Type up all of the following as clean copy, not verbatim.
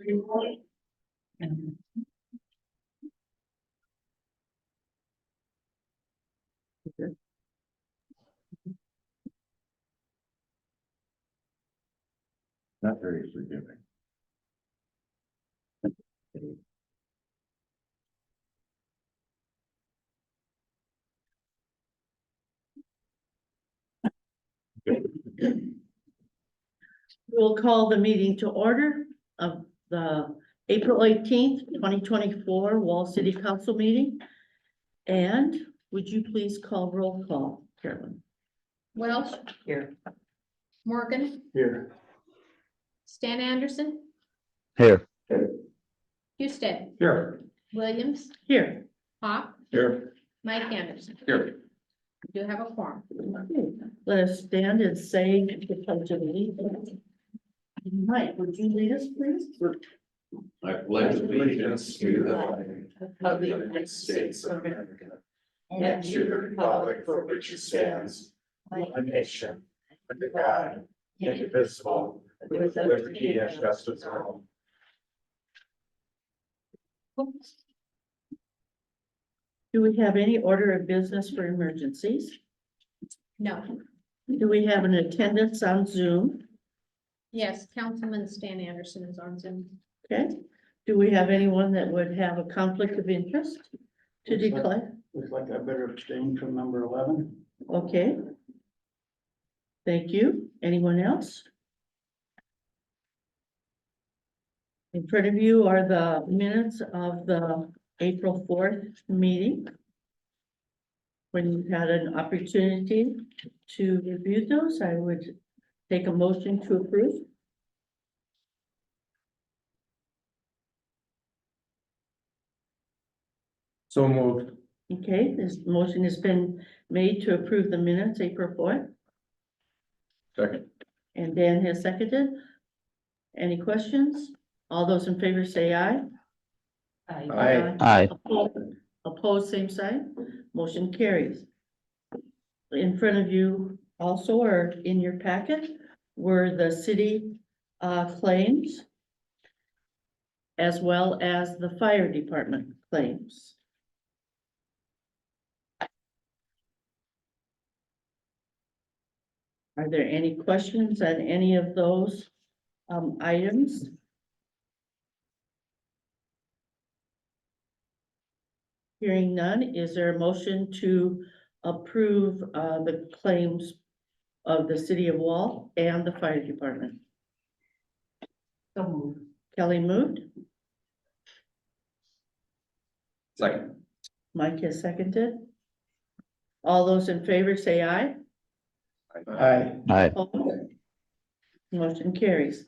Not very forgiving. We'll call the meeting to order of the April 18th, 2024 Wall City Council meeting. And would you please call roll call, Carolyn? Welsh. Here. Morgan. Here. Stan Anderson. Here. Houston. Here. Williams. Here. Hawk. Here. Mike Anderson. Here. We do have a quorum. Okay, let us stand and say the pledge of allegiance. Mike, would you lead us, please? I pledge allegiance to the flag of the United States of America and to the republic for which it stands, one nation, under God, indivisible, with liberty and justice for all. Do we have any order of business for emergencies? No. Do we have an attendance on Zoom? Yes, Councilman Stan Anderson is on Zoom. Okay. Do we have anyone that would have a conflict of interest to declare? Looks like I better abstain from number 11. Okay. Thank you. Anyone else? In front of you are the minutes of the April 4th meeting. When you had an opportunity to review those, I would take a motion to approve. So moved. Okay, this motion has been made to approve the minutes, April 4th, Second. and Dan has seconded. Any questions? All those in favor say aye. Aye. Aye. Opposed, same sign. Motion carries. In front of you also, or in your packet, were the city claims, as well as the fire department claims. Are there any questions on any of those items? Hearing none, is there a motion to approve the claims of the city of Wall and the fire department? So moved. Kelly moved, Second. Mike has seconded. All those in favor say aye. Aye. Aye. Motion carries.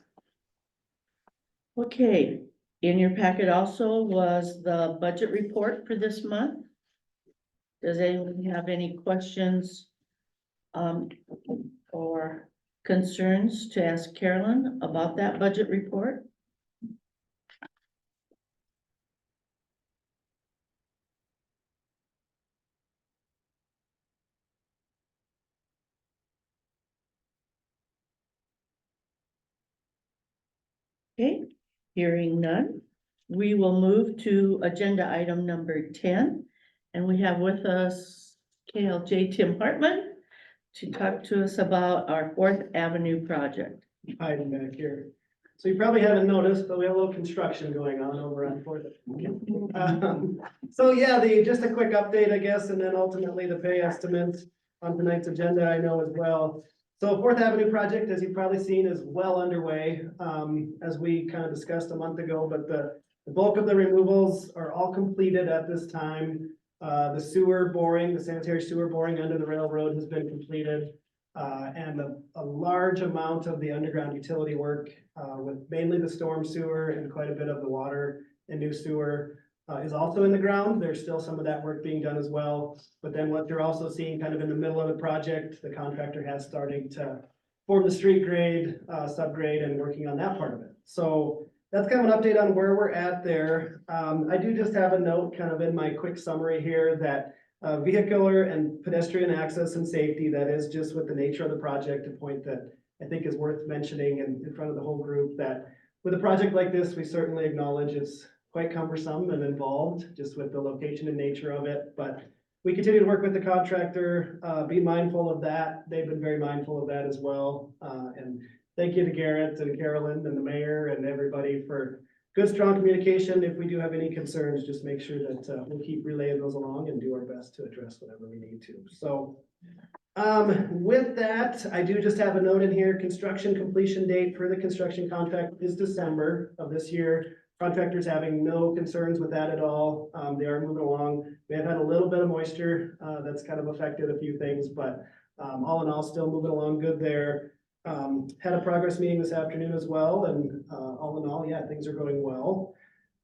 Okay, in your packet also was the budget report for this month. Does anyone have any questions or concerns to ask Carolyn about that budget report? Okay, hearing none, we will move to agenda item number 10. And we have with us KLJ Tim Hartman to talk to us about our 4th Avenue project. Hiding back here. So you probably haven't noticed, but we have a little construction going on over on Fourth. So yeah, just a quick update, I guess, and then ultimately the pay estimate on tonight's agenda, I know as well. So Fourth Avenue project, as you've probably seen, is well underway, as we kind of discussed a month ago, but the bulk of the removals are all completed at this time. The sewer boring, the sanitary sewer boring under the railroad has been completed. And a large amount of the underground utility work, with mainly the storm sewer and quite a bit of the water and new sewer, is also in the ground. There's still some of that work being done as well. But then what you're also seeing kind of in the middle of the project, the contractor has starting to form the street grade, subgrade, and working on that part of it. So that's kind of an update on where we're at there. I do just have a note kind of in my quick summary here that vehicular and pedestrian access and safety, that is just with the nature of the project, a point that I think is worth mentioning in front of the whole group, that with a project like this, we certainly acknowledge it's quite cumbersome and involved, just with the location and nature of it, but we continue to work with the contractor, be mindful of that. They've been very mindful of that as well. And thank you to Garrett and Carolyn and the mayor and everybody for good, strong communication. If we do have any concerns, just make sure that we'll keep relaying those along and do our best to address whatever we need to. So with that, I do just have a note in here, construction completion date for the construction contract is December of this year. Contractors having no concerns with that at all. They are moving along. We have had a little bit of moisture, that's kind of affected a few things, but all in all, still moving along good there. Had a progress meeting this afternoon as well, and all in all, yeah, things are going well.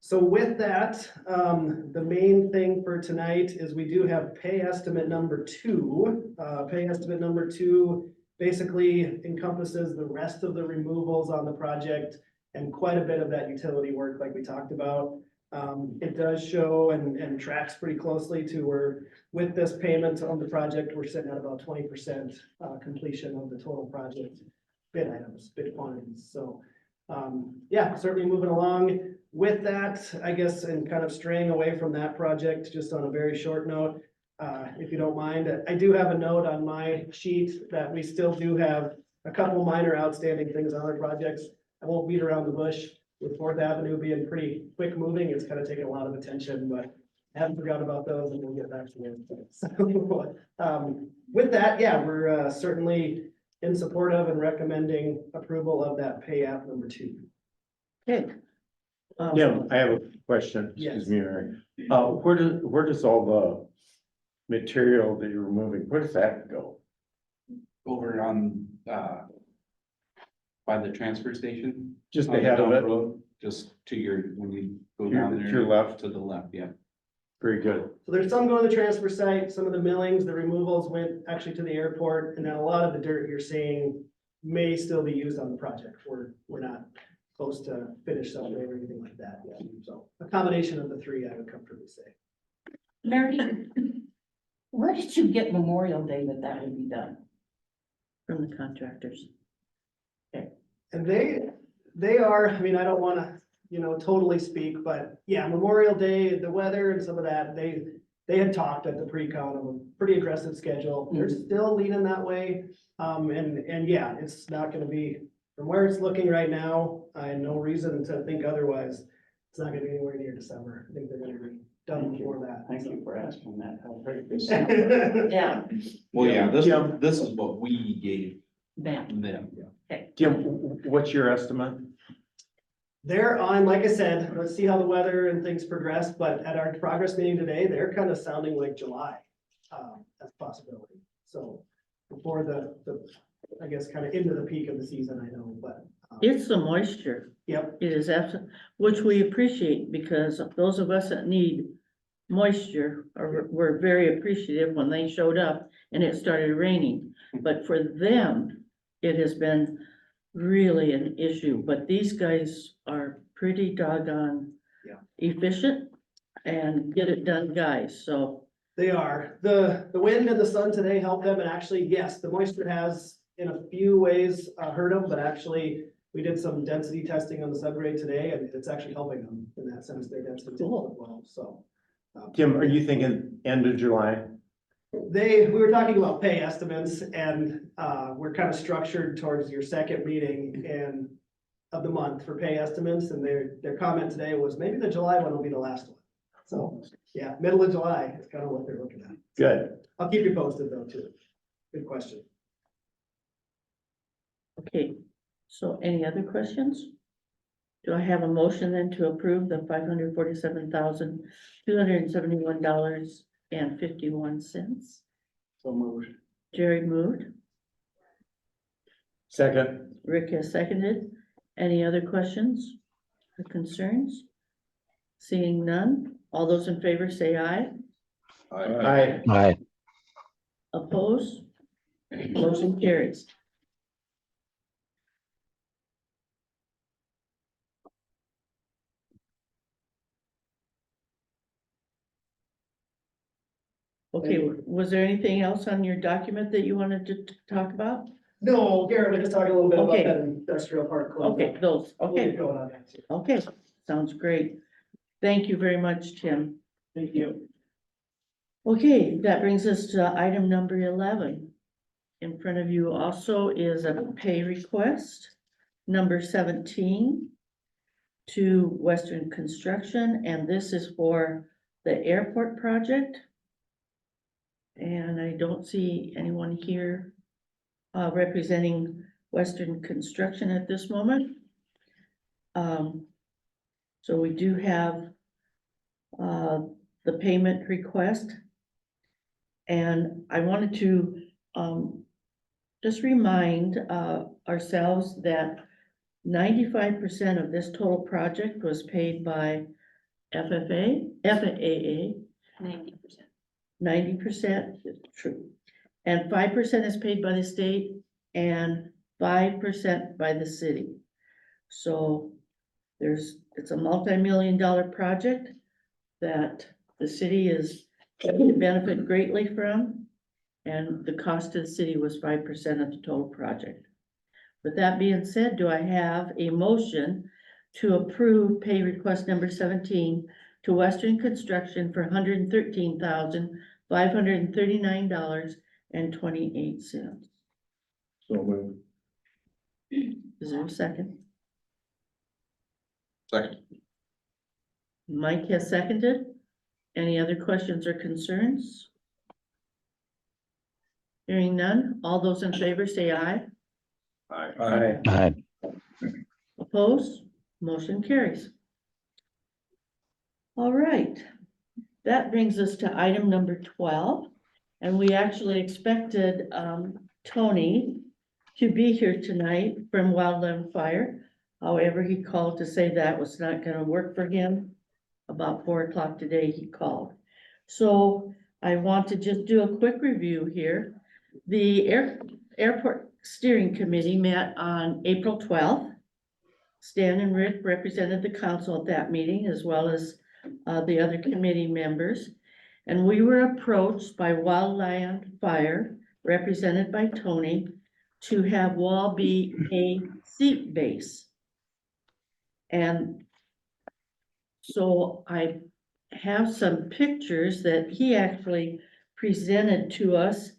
So with that, the main thing for tonight is we do have pay estimate number 2. Pay estimate number 2 basically encompasses the rest of the removals on the project and quite a bit of that utility work like we talked about. It does show and tracks pretty closely to where with this payment on the project, we're sitting at about 20% completion of the total project bid items, bid quantities. So yeah, certainly moving along with that, I guess, and kind of straying away from that project, just on a very short note. If you don't mind, I do have a note on my sheet that we still do have a couple minor outstanding things on our projects. I won't beat around the bush with 4th Avenue being pretty quick moving. It's kind of taken a lot of attention, but I haven't forgot about those and we'll get back to them. So, with that, yeah, we're certainly in support of and recommending approval of that pay app number 2. Okay. Yeah, I have a question, excuse me, Mary. Where does all the material that you're removing, where does that go? Over on, by the transfer station. Just on the ahead of down it? road, Just to your, when you go To your- down to there. your left? To the left, yeah. Very good. So there's some going to the transfer site, some of the millings, the removals went actually to the airport, and then a lot of the dirt you're seeing may still be used on the project. We're not close to finish something or anything like that yet. So a combination of the 3, I would comfortably say. Mary, where did you get Memorial Day that would be done? From the contractors. And they are, I mean, I don't wanna, totally speak, but yeah, Memorial Day, the weather and some of that, they had talked at the pre-con of a pretty aggressive schedule. They're still leaning that way. And yeah, it's not gonna be, from where it's looking right now, I have no reason to think otherwise. It's not gonna be anywhere near December. I think they're gonna be done before that. Thank you for asking that. Yeah, Well, yeah, Jim. this is what we gave bam. them. Jim, what's your estimate? They're on, like I said, let's see how the weather and things progress, but at our progress meeting today, they're kind of sounding like July. As a possibility. So before the, I guess, kind of into the peak of the season, I know, but. It's the moisture. Yep, It is absolutely, which we appreciate because those of us that need moisture were very appreciative when they showed up and it started raining. But for them, it has been really an issue, but these guys are pretty doggone efficient and get it done guys, so. they are. The wind and the sun today helped them, and actually, yes, the moisture has in a few ways hurt them, but actually we did some density testing on the subgrade today and it's actually helping them in that sense, their density Cool. as well, so. Jim, are you thinking end of July? We were talking about pay estimates and, we're kind of structured towards your second meeting of the month for pay estimates, and their comment today was maybe the July one will be the last one. So, yeah, middle of July is kind of what they're looking at. Good. I'll keep you posted though, too. Good question. Okay, so any other questions? Do I have a motion then to approve the $547,271.51? So moved. Jerry moved, Second. Rick has seconded. Any other questions or concerns? Seeing none, all those in favor say aye. Aye. Aye. Oppose? Motion carries. Okay, was there anything else on your document that you wanted to talk about? No, Garrett, we're just talking a little bit about Okay. that industrial park. closing Okay, up. those, We'll okay, get going on that too. okay, sounds great. Thank you very much, Tim. Thank you. Okay, that brings us to item number 11. In front of you also is a pay request, number 17, to Western Construction, and this is for the airport project. And I don't see anyone here representing Western Construction at this moment. So we do have the payment request. And I wanted to just remind ourselves that 95% of this total project was paid by FAA, 90%. 90%, true. And 5% is paid by the state and 5% by the city. So it's a multi-million-dollar project that the city is going to benefit greatly from. And the cost to the city was 5% of the total project. With that being said, do I have a motion to approve pay request number 17 to Western Construction for $113,539.28? So moved. Is there a second? Second. Mike has seconded. Any other questions or concerns? Hearing none, all those in favor say aye. Aye. Aye. Opposed? Motion carries. All right, that brings us to item number 12. And we actually expected Tony to be here tonight from Wildland Fire. However, he called to say that was not gonna work for him. About 4 o'clock today, he called. So I want to just do a quick review here. The Airport Steering Committee met on April 12th. Stan and Rick represented the council at that meeting, as well as the other committee members. And we were approached by Wildland Fire, represented by Tony, to have Wall be a seat base. And so I have some pictures that he actually presented to us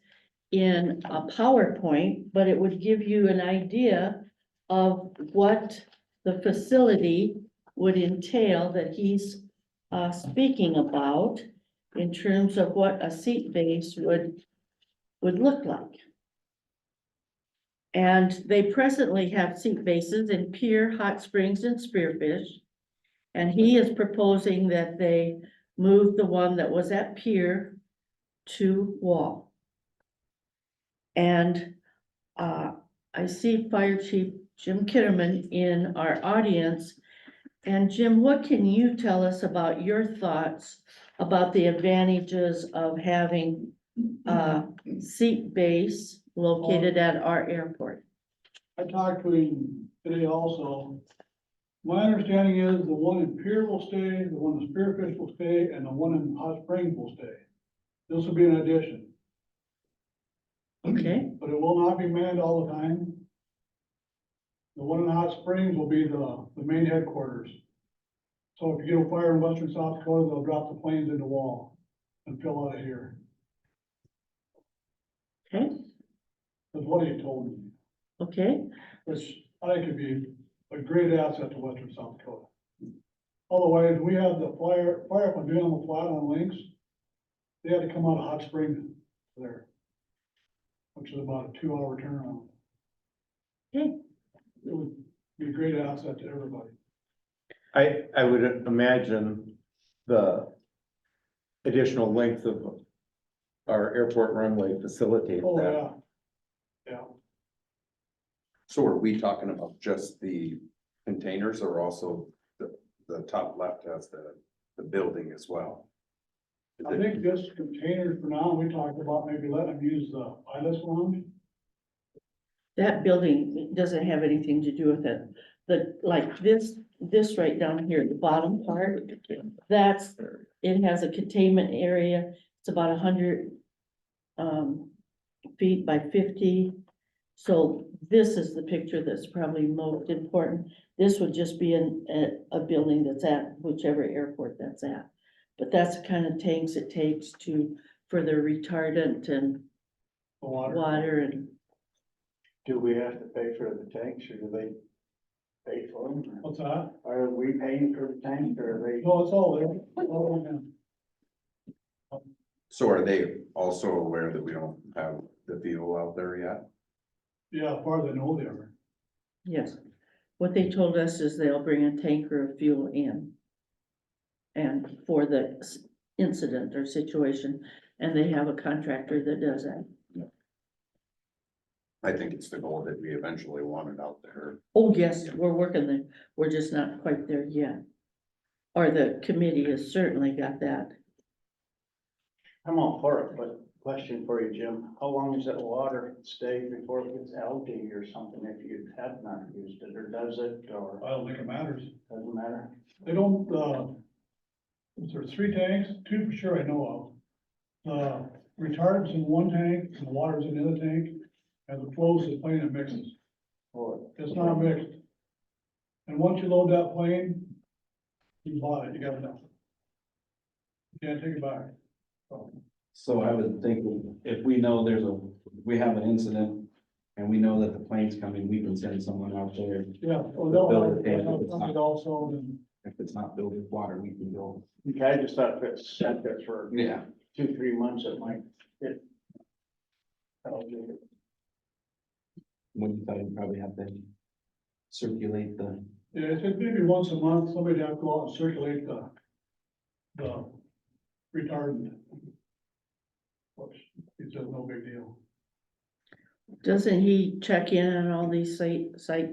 in a PowerPoint, but it would give you an idea of what the facility would entail that he's speaking about in terms of what a seat base would look like. And they presently have seat bases in Pier, Hot Springs, and Spearfish. And he is proposing that they move the one that was at Pier to Wall. And I see Fire Chief Jim Kitterman in our audience. And Jim, what can you tell us about your thoughts about the advantages of having a seat base located at our airport? I talked to him today also. My understanding is the one in Pier will stay, the one in Spearfish will stay, and the one in Hot Springs will stay. This will be an addition, Okay, but it will not be manned all the time. The one in Hot Springs will be the main headquarters. So if you get a fire in western South Dakota, they'll drop the planes into Wall and fill out of here. okay, That's what he told me, okay, which I think could be a great asset to western South Dakota. Otherwise, we had the fire from doing on the flat on Lynx. They had to come out of Hot Springs there, which is about a 2-hour turnaround. okay. It would be a great asset to everybody. I would imagine the additional length of our airport runway facilitates Oh, that. yeah. Yeah, So are we talking about just the containers or also the top left has the building as well? I think just containers for now, we talked about maybe letting them use the pilot's lounge. That building doesn't have anything to do with it. Like this right down here, the bottom part, it has a containment area. It's about 100 feet by 50. So this is the picture that's probably most important. This would just be a building that's at whichever airport that's at. But that's the kind of tanks it takes for the retardant and The water. water and, Do we have to pay for the tanks or do they pay for them? What's that? Are we paying for the tank or are they? No, it's all there. All in. So are they also aware that we don't have the fuel out there yet? Yeah, as far as I know they are. yes. What they told us is they'll bring a tanker of fuel in. And for the incident or situation, and they have a contractor that does that. I think it's the goal that we eventually want it out there. Oh, yes, we're working there. We're just not quite there yet. Or the committee has certainly got that. I'm all for it, but question for you, Jim. How long does that water stay before it gets algae or something if you have not used it, or does it, or I don't think it matters. doesn't matter? They don't, there's 3 tanks, 2 for sure I know of. Retardants in one tank, and the water's in the other tank, and the flows is plane and mixes. Or It's not mixed. And once you load that plane, you bought it, you got enough. You can't take it back. So, So I would think if we know we have an incident and we know that the plane's coming, we can send someone out there. yeah, well, they'll Build have the tank if it's something not- also, and If it's not filled with water, we can go. Okay, I just thought if it's sat there for Yeah. 2-3 months, it might get algae. When you thought you'd probably have to circulate the, yeah, it's maybe once a month, somebody'd have to go out and circulate the retardant. Which, he says no big deal. Doesn't he check in on all these site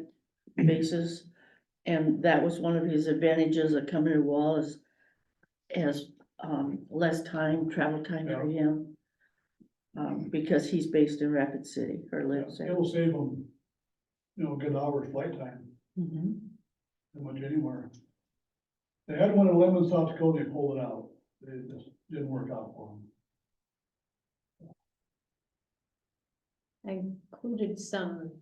bases? And that was one of his advantages of coming to Wall is less travel time for him. Because he's based in Rapid City or lives there. It'll save them, a good hour flight time, Mhm. pretty much anywhere. They had one in Lemmon, South Dakota, they pulled it out. It just didn't work out for them. I included some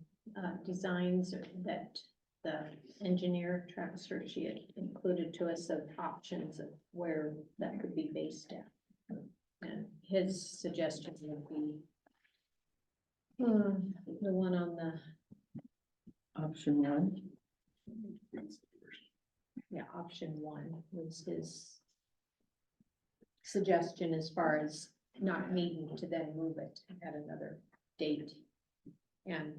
designs that the engineer, Travis Hershey, had included to us of options of where that could be based at. And his suggestion would be the one on the, Option 1. option 1 was his suggestion as far as not needing to then move it at another date. And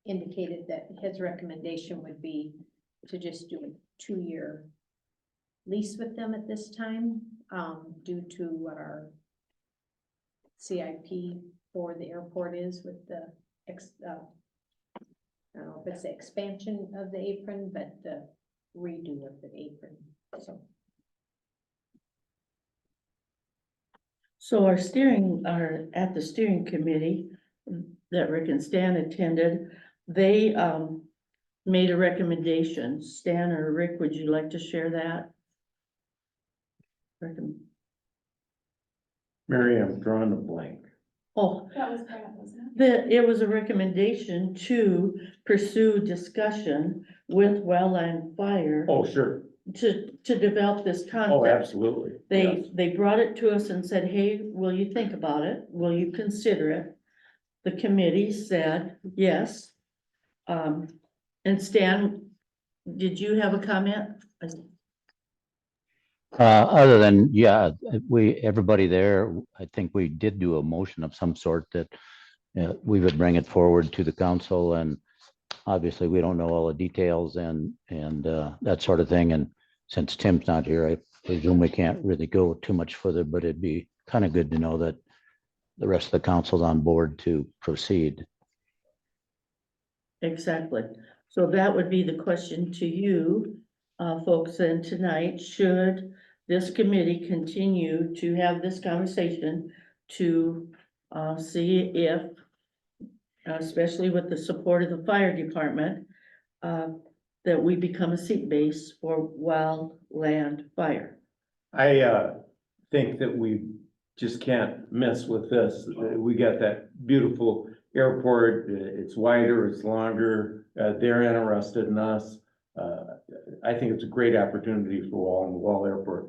indicated that his recommendation would be to just do a 2-year lease with them at this time, due to what our CIP for the airport is with the I don't know if it's the expansion of the apron, but the redo of the apron, so. So at the steering committee that Rick and Stan attended, they made a recommendation. Stan or Rick, would you like to share that? Mary, I'm drawing a blank. Oh, That was Grant, wasn't it? it was a recommendation to pursue discussion with Wellland Fire Oh, sure. to develop this Oh, concept. absolutely. Yes. They brought it to us and said, hey, will you think about it? Will you consider it? The committee said, yes. And Stan, did you have a comment? Other than, yeah, everybody there, I think we did do a motion of some sort that we would bring it forward to the council, and obviously we don't know all the details and that sort of thing. And since Tim's not here, I presume we can't really go too much further, but it'd be kind of good to know that the rest of the council's on board to proceed. Exactly. So that would be the question to you, folks, and tonight, should this committee continue to have this conversation to see if, especially with the support of the fire department, that we become a seat base for wildland fire? I think that we just can't mess with this. We got that beautiful airport, it's wider, it's longer, they're interested in us. I think it's a great opportunity for Wall Airport.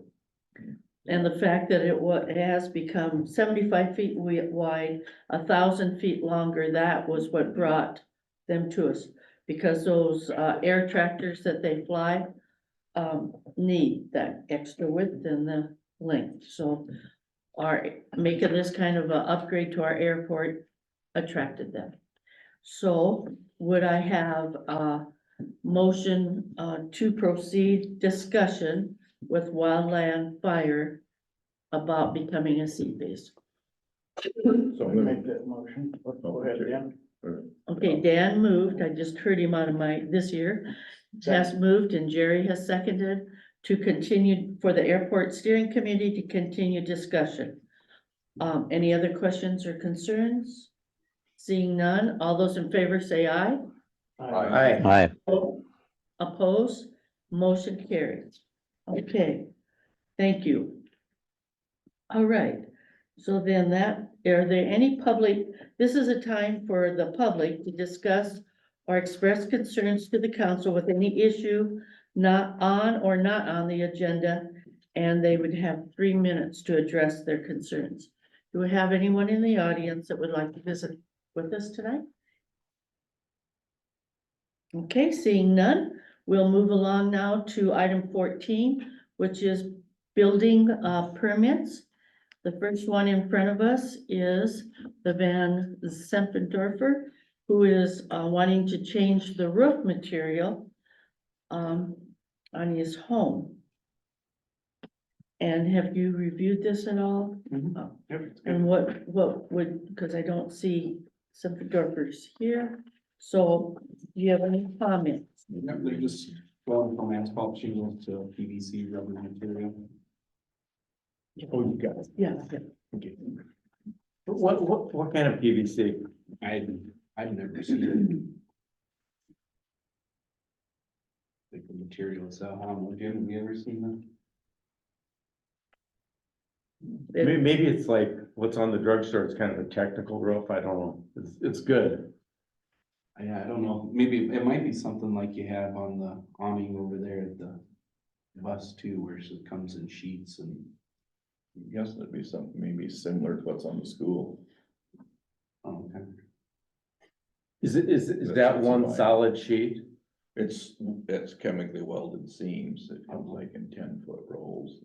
And the fact that it has become 75 feet wide, 1,000 feet longer, that was what brought them to us. Because those, air tractors that they fly, need that extra width and the length, so making this kind of a upgrade to our airport attracted them. So would I have a motion, to proceed discussion with Wildland Fire about becoming a sea base? So make that motion. Go ahead, Dan. Okay, Dan moved, I just heard him out of this year, has moved, and Jerry has seconded to continue, for the airport steering committee to continue discussion. Any other questions or concerns? Seeing none, all those in favor say aye. Aye. Aye. Oppose, motion carries. Okay, thank you. All right, so then are there any public, this is a time for the public to discuss or express concerns to the council with any issue not on or not on the agenda, and they would have 3 minutes to address their concerns. Do we have anyone in the audience that would like to visit with us tonight? Okay, seeing none, we'll move along now to item 14, which is building permits. The first one in front of us is the Van Sempendorfer, who is wanting to change the roof material on his home. And have you reviewed this at all? And what would, because I don't see Sempendorfers here, so do you have any comments? Yep, they're just going from asphalt shingles to PVC rubber material. Oh, you got it. Yeah. Okay. What kind of PVC? I've never seen it. Like the material itself, I don't know, Jim, have you ever seen that? Maybe it's like what's on the drugstore, it's kind of a technical roof, I don't know, it's good. Yeah, I don't know, maybe it might be something like you have on the awning over there at the bus too, where it comes in sheets and. Yes, it'd be something maybe similar to what's on the school. Oh, okay. Is that one solid sheet? It's chemically welded seams that comes like in 10-foot rolls.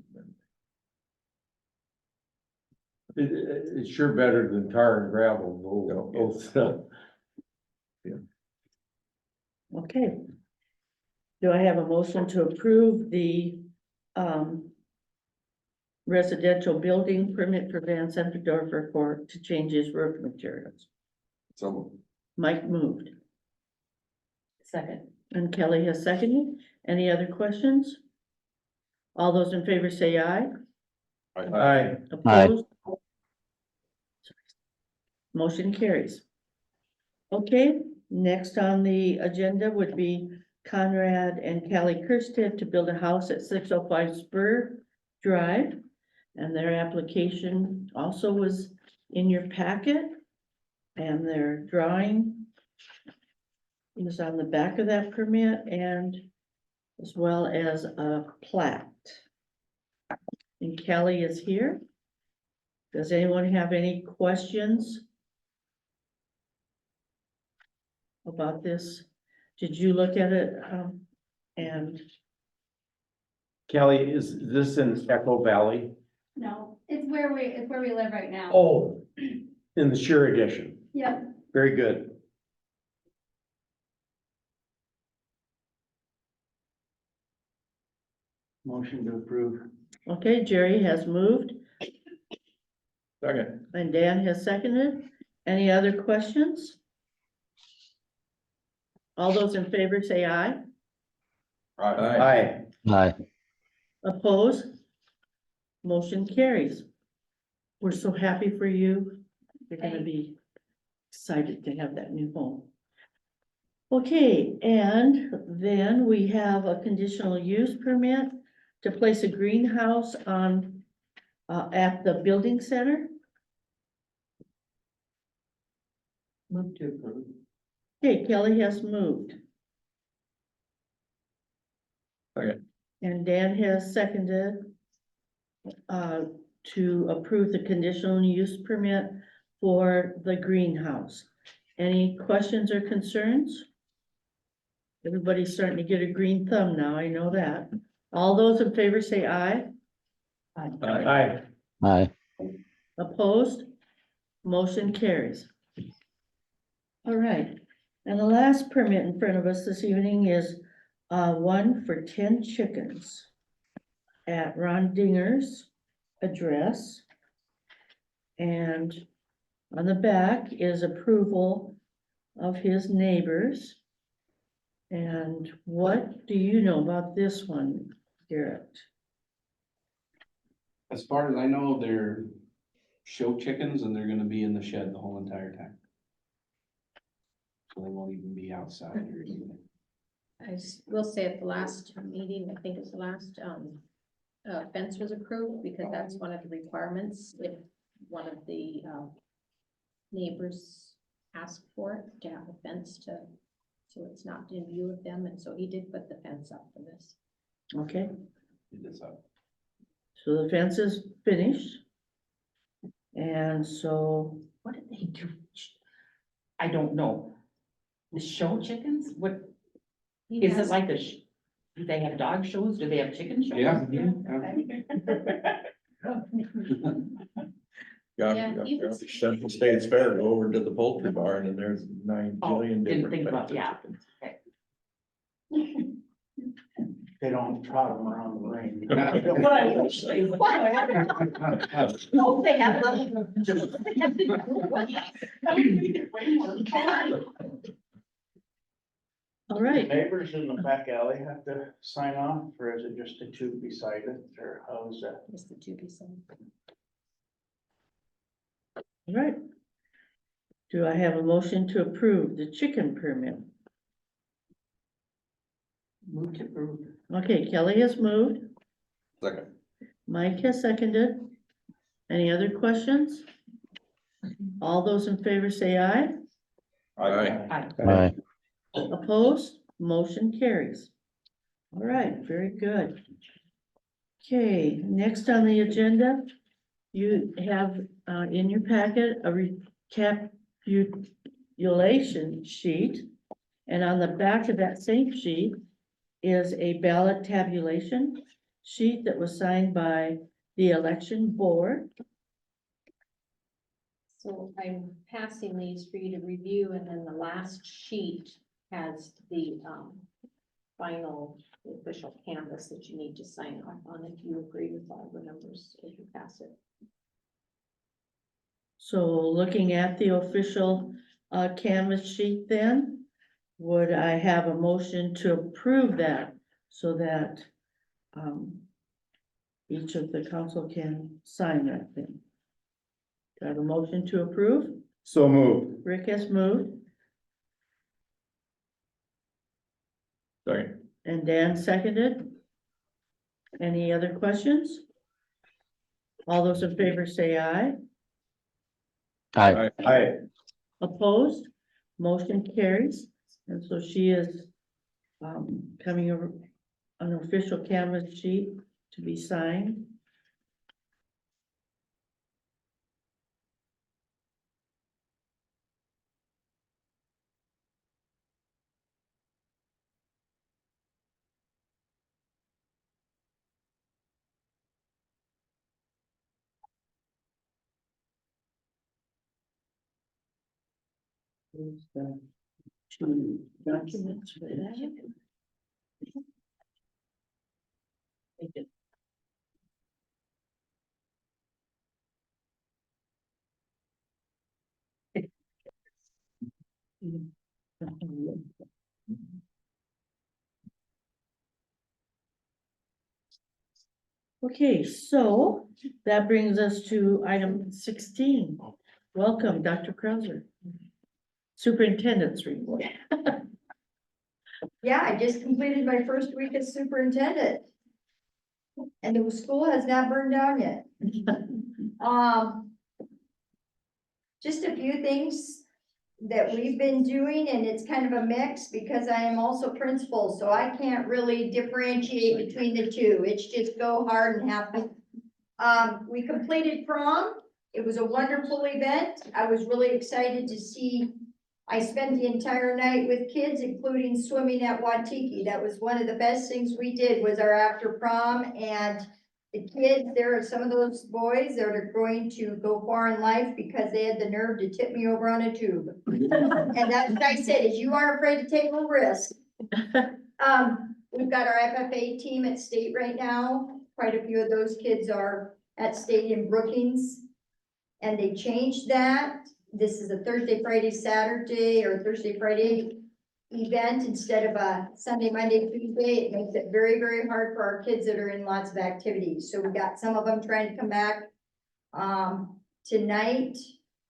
It's sure better than tar and gravel, old stuff. Okay. Do I have a motion to approve the residential building permit for Van Sempendorfer to change his roof materials? So Mike moved, Second. and Kelly has seconded. Any other questions? All those in favor say aye. Aye. Opposed? Motion carries. Okay, next on the agenda would be Conrad and Callie Kirstead to build a house at 605 Spur Drive. And their application also was in your packet. And their drawing is on the back of that permit, and as well as a plat. And Kelly is here. Does anyone have any questions about this? Did you look at it? And Kelly, is this in Echo Valley? No, it's where we live right now. Oh, in the Sheer Edition. Yep. Very good. Motion to approve. okay, Jerry has moved Second. and Dan has seconded. Any other questions? All those in favor say aye. Aye. Aye. Oppose? Motion carries. We're so happy for you. You're gonna be excited to have that new home. Okay, and then we have a conditional use permit to place a greenhouse on, at the building center. Move to approve. Okay, Kelly has moved. Second. And Dan has seconded to approve the conditional use permit for the greenhouse. Any questions or concerns? Everybody's starting to get a green thumb now, I know that. All those in favor say aye. Aye. Aye. Opposed? Motion carries. All right, and the last permit in front of us this evening is one for 10 chickens at Ron Dinger's address. And on the back is approval of his neighbors. And what do you know about this one, Garrett? As far as I know, they're show chickens and they're gonna be in the shed the whole entire time. So they won't even be outside or anything. Will say at the last meeting, I think it's the last, fence was approved, because that's one of the requirements if one of the, neighbors asked for it, to have a fence so it's not in view of them, and so he did put the fence up for this. Okay, It is up. so the fence is finished. And so, What did they do? I don't know. The show chickens? What, He is it has- like a, do they have dog shows? Do they have chicken shows? Yeah. Yeah, he was- Central States Fair, go over to the poultry barn and there's 9 Oh, jillion didn't different. think about, types of yeah. chickens. They don't trot them around the ring. What I will say. No, they have all right, Neighbors in the back alley have to sign off, or is it just the two beside it, or how is that? It's the two beside. all right. Do I have a motion to approve the chicken permit? Move to approve. Okay, Kelly has moved, Second. Mike has seconded. Any other questions? All those in favor say aye. Aye. Aye. Opposed? Motion carries. All right, very good. Okay, next on the agenda, you have in your packet a recapitulation sheet. And on the back of that same sheet is a ballot tabulation sheet that was signed by the election board. So I'm passing these for you to review, and then the last sheet has the, final official canvas that you need to sign off on if you agree with all the numbers as you pass it. So looking at the official canvas sheet then, would I have a motion to approve that so that each of the council can sign that thing? Do I have a motion to approve? So moved. Rick has moved Sorry. and Dan seconded. Any other questions? All those in favor say aye. Aye. Aye. Opposed? Motion carries. And so she is coming over an official canvas sheet to be signed. Here's the two documents for that. Thank you. Okay, so that brings us to item 16. Welcome, Dr. Krauser. Superintendent's report. Yeah, I just completed my first week as superintendent. And the school has not burned down yet. Just a few things. that we've been doing, and it's kind of a mix because I am also principal, so I can't really differentiate between the two. It's just go hard and have fun. We completed prom. It was a wonderful event. I was really excited to see. I spent the entire night with kids, including swimming at Waikiki. That was one of the best things we did, was our after prom, and the kids, there are some of those boys that are going to go far in life because they had the nerve to tip me over on a tube. And that's what I said, is you aren't afraid to take a risk. We've got our FFA team at state right now. Quite a few of those kids are at state in Brookings. And they changed that. This is a Thursday, Friday, Saturday, or Thursday, Friday event instead of a Sunday, Monday, Tuesday. It makes it very, very hard for our kids that are in lots of activities. So we got some of them trying to come back tonight,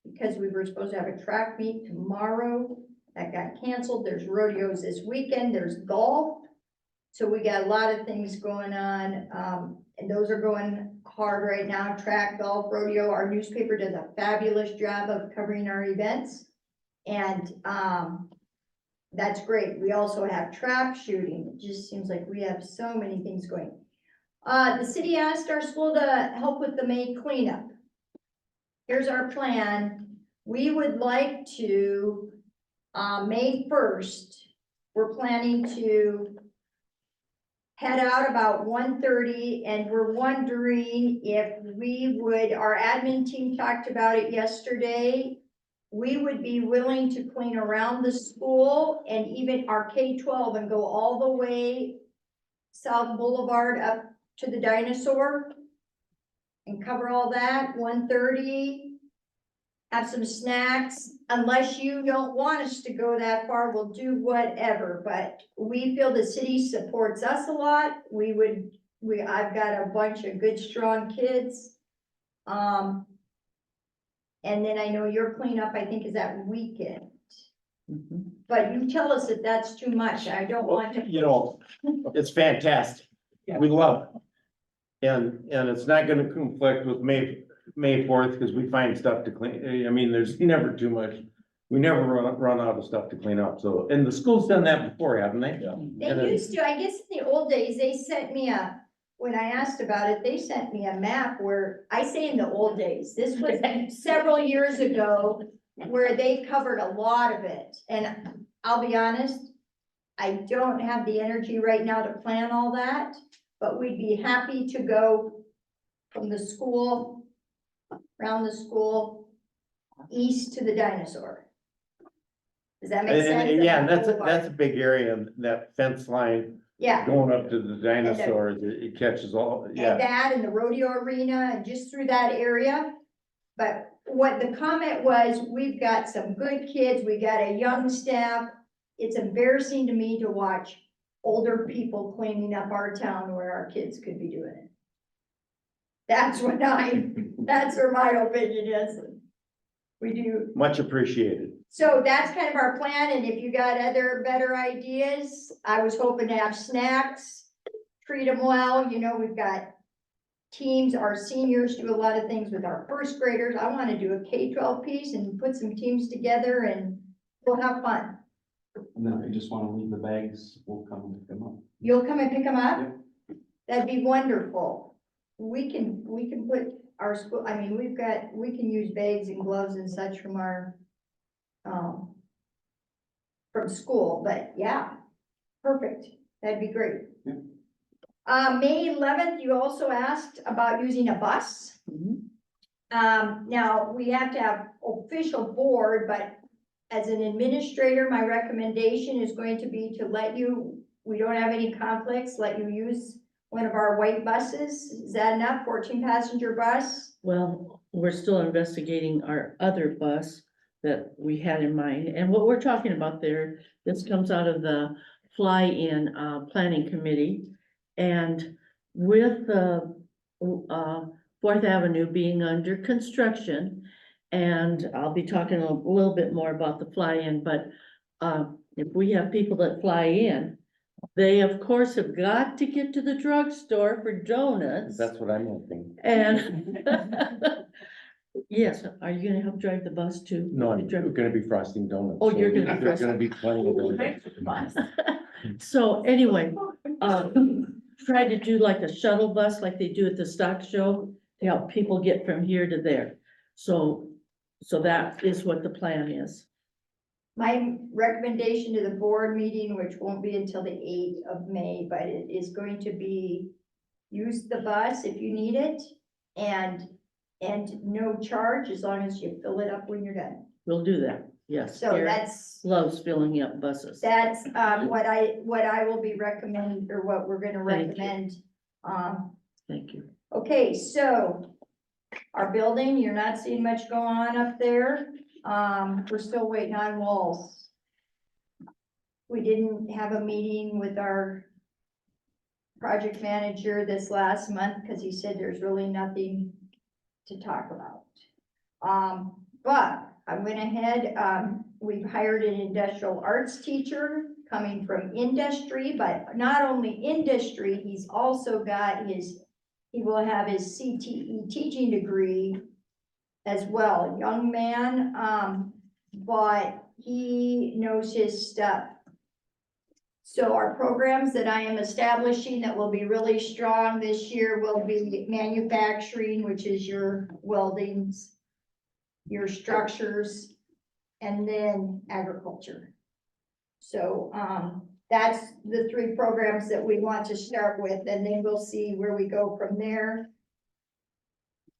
because we were supposed to have a track meet tomorrow. That got canceled. There's rodeos this weekend. There's golf. So we got a lot of things going on, and those are going hard right now. Track, golf, rodeo. Our newspaper does a fabulous job of covering our events. And that's great. We also have trap shooting. It just seems like we have so many things going. The city asked our school to help with the May cleanup. Here's our plan. We would like to, May 1st, we're planning to head out about 1:30, and we're wondering if we would, our admin team talked about it yesterday. We would be willing to clean around the school and even our K-12 and go all the way South Boulevard up to the Dinosaur and cover all that, 1:30. Have some snacks. Unless you don't want us to go that far, we'll do whatever, but we feel the city supports us a lot. I've got a bunch of good, strong kids. And then I know your cleanup, I think, is that weekend. But you tell us if that's too much. I don't want to. You know, it's fantastic. We love it. And it's not gonna conflict with May 4th, because we find stuff to clean. I mean, there's never too much. We never run out of stuff to clean up. So, and the school's done that before, haven't they? They used to, I guess in the old days, they sent me when I asked about it, they sent me a map where, I say in the old days, this was several years ago, where they covered a lot of it. And I'll be honest, I don't have the energy right now to plan all that, but we'd be happy to go from the school, around the school, east to the Dinosaur. Does that make sense? Yeah, and that's a big area, and that fence line Yeah. going up to the dinosaurs, it catches all, yeah. And that and the rodeo arena and just through that area. But what the comment was, we've got some good kids, we got a young staff. It's embarrassing to me to watch older people cleaning up our town where our kids could be doing it. That's where my opinion is. We do. Much appreciated. So that's kind of our plan, and if you got other better ideas, I was hoping to have snacks, treat them well, you know, we've got teams, our seniors do a lot of things with our first graders. I want to do a K-12 piece and put some teams together and we'll have fun. And then if you just wanna leave the bags, we'll come and pick them up. You'll come and pick them up? That'd be wonderful. We can put our school, I mean, we can use bags and gloves and such from our from school, but yeah, perfect. That'd be great. Yeah. May 11th, you also asked about using a bus. Now, we have to have official board, but as an administrator, my recommendation is going to be to let you, we don't have any conflicts, let you use one of our white buses. Is that enough? 14-passenger bus? Well, we're still investigating our other bus that we had in mind, and what we're talking about there, this comes out of the fly-in planning committee. And with the 4th Avenue being under construction, and I'll be talking a little bit more about the fly-in, but if we have people that fly in, they of course have got to get to the drugstore for donuts. That's what I'm hoping. And Yes, are you gonna help drive the bus too? No, I'm You drive- gonna be frosting donuts. Oh, you're so gonna be There's gonna be plenty of donuts. So anyway, try to do like a shuttle bus like they do at the stock show to help people get from here to there. So that is what the plan is. My recommendation to the board meeting, which won't be until the 8th of May, but it is going to be, use the bus if you need it, and no charge as long as you fill it up when you're done. We'll do that, yes. So Eric that's, loves filling up buses. what I will be recommending, or what we're gonna Thank you. recommend. Thank you. Okay, so our building, you're not seeing much go on up there. We're still waiting on walls. We didn't have a meeting with our project manager this last month because he said there's really nothing to talk about. But I went ahead, we've hired an industrial arts teacher coming from industry, but not only industry, he's also got he will have his CTE teaching degree as well, young man, but he knows his stuff. So our programs that I am establishing that will be really strong this year will be manufacturing, which is your weldings, your structures, and then agriculture. So, that's the 3 programs that we want to start with, and then we'll see where we go from there.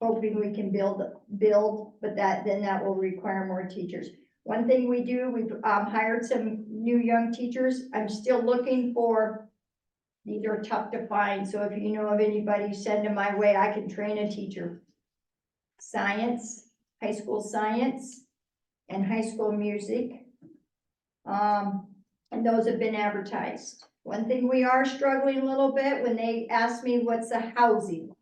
Hoping we can build, but then that will require more teachers. One thing we do, we've hired some new young teachers. I'm still looking for, these are tough to find, so if you know of anybody, send them my way. I can train a teacher. Science, high school science, and high school music. And those have been advertised. One thing we are struggling a little bit when they ask me what's the housing.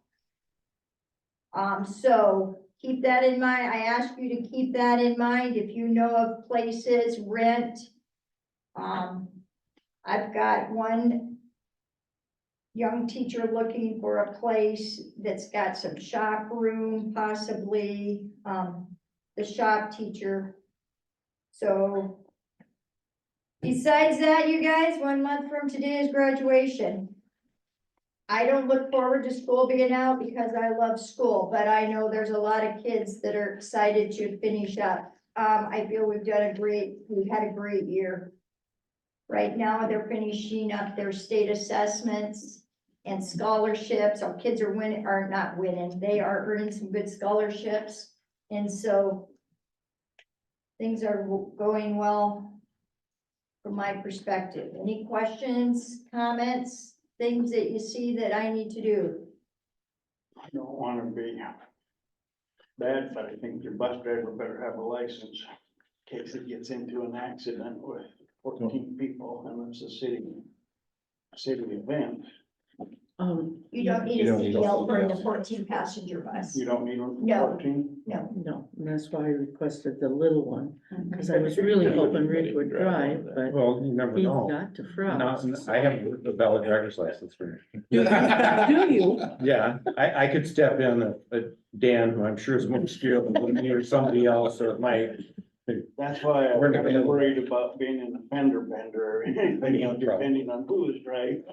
So keep that in mind. I ask you to keep that in mind. If you know of places, rent. I've got one young teacher looking for a place that's got some shop room, possibly, the shop teacher. So besides that, you guys, 1 month from today is graduation. I don't look forward to school being out because I love school, but I know there's a lot of kids that are excited to finish up. I feel we've had a great year. Right now, they're finishing up their state assessments and scholarships. Our kids are not winning, they are earning some good scholarships. And so things are going well from my perspective. Any questions, comments? Things that you see that I need to do? I don't wanna be bad, but I think your bus driver better have a license in case it gets into an accident with 14 people and it's a city event. You don't need a CDL for the 14-passenger bus. You don't need one for No. 14? No, and that's why I requested the little one, because I was really hoping Rick would drive, but Well, you never he's know. got to No, frost. I have a valid driver's license for. Do you? Yeah, I could step in a Dan, who I'm sure is more skilled than me or somebody else, or my. That's why I We're was not- worried about being in a fender bender or anything, you know, depending on who's right.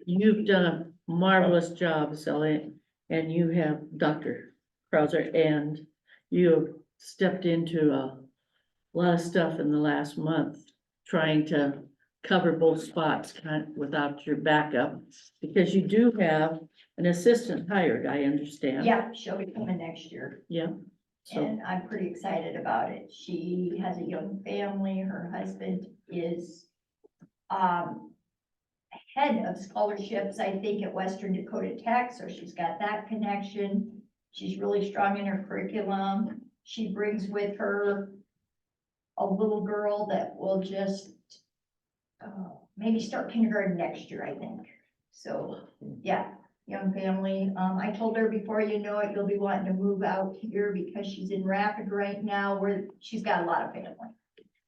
You've done a marvelous job, Sally, and you have Dr. Krauser, and you have stepped into a lot of stuff in the last month, trying to cover both spots without your backup, because you do have an assistant hired, I understand. Yeah, she'll be coming next year. Yeah, so, And I'm pretty excited about it. She has a young family. Her husband is head of scholarships, I think, at Western Dakota Tech, so she's got that connection. She's really strong in her curriculum. She brings with her a little girl that will just maybe start kindergarten next year, I think. So, yeah, young family. I told her before you know it, you'll be wanting to move out here because she's in Rapid right now where she's got a lot of family.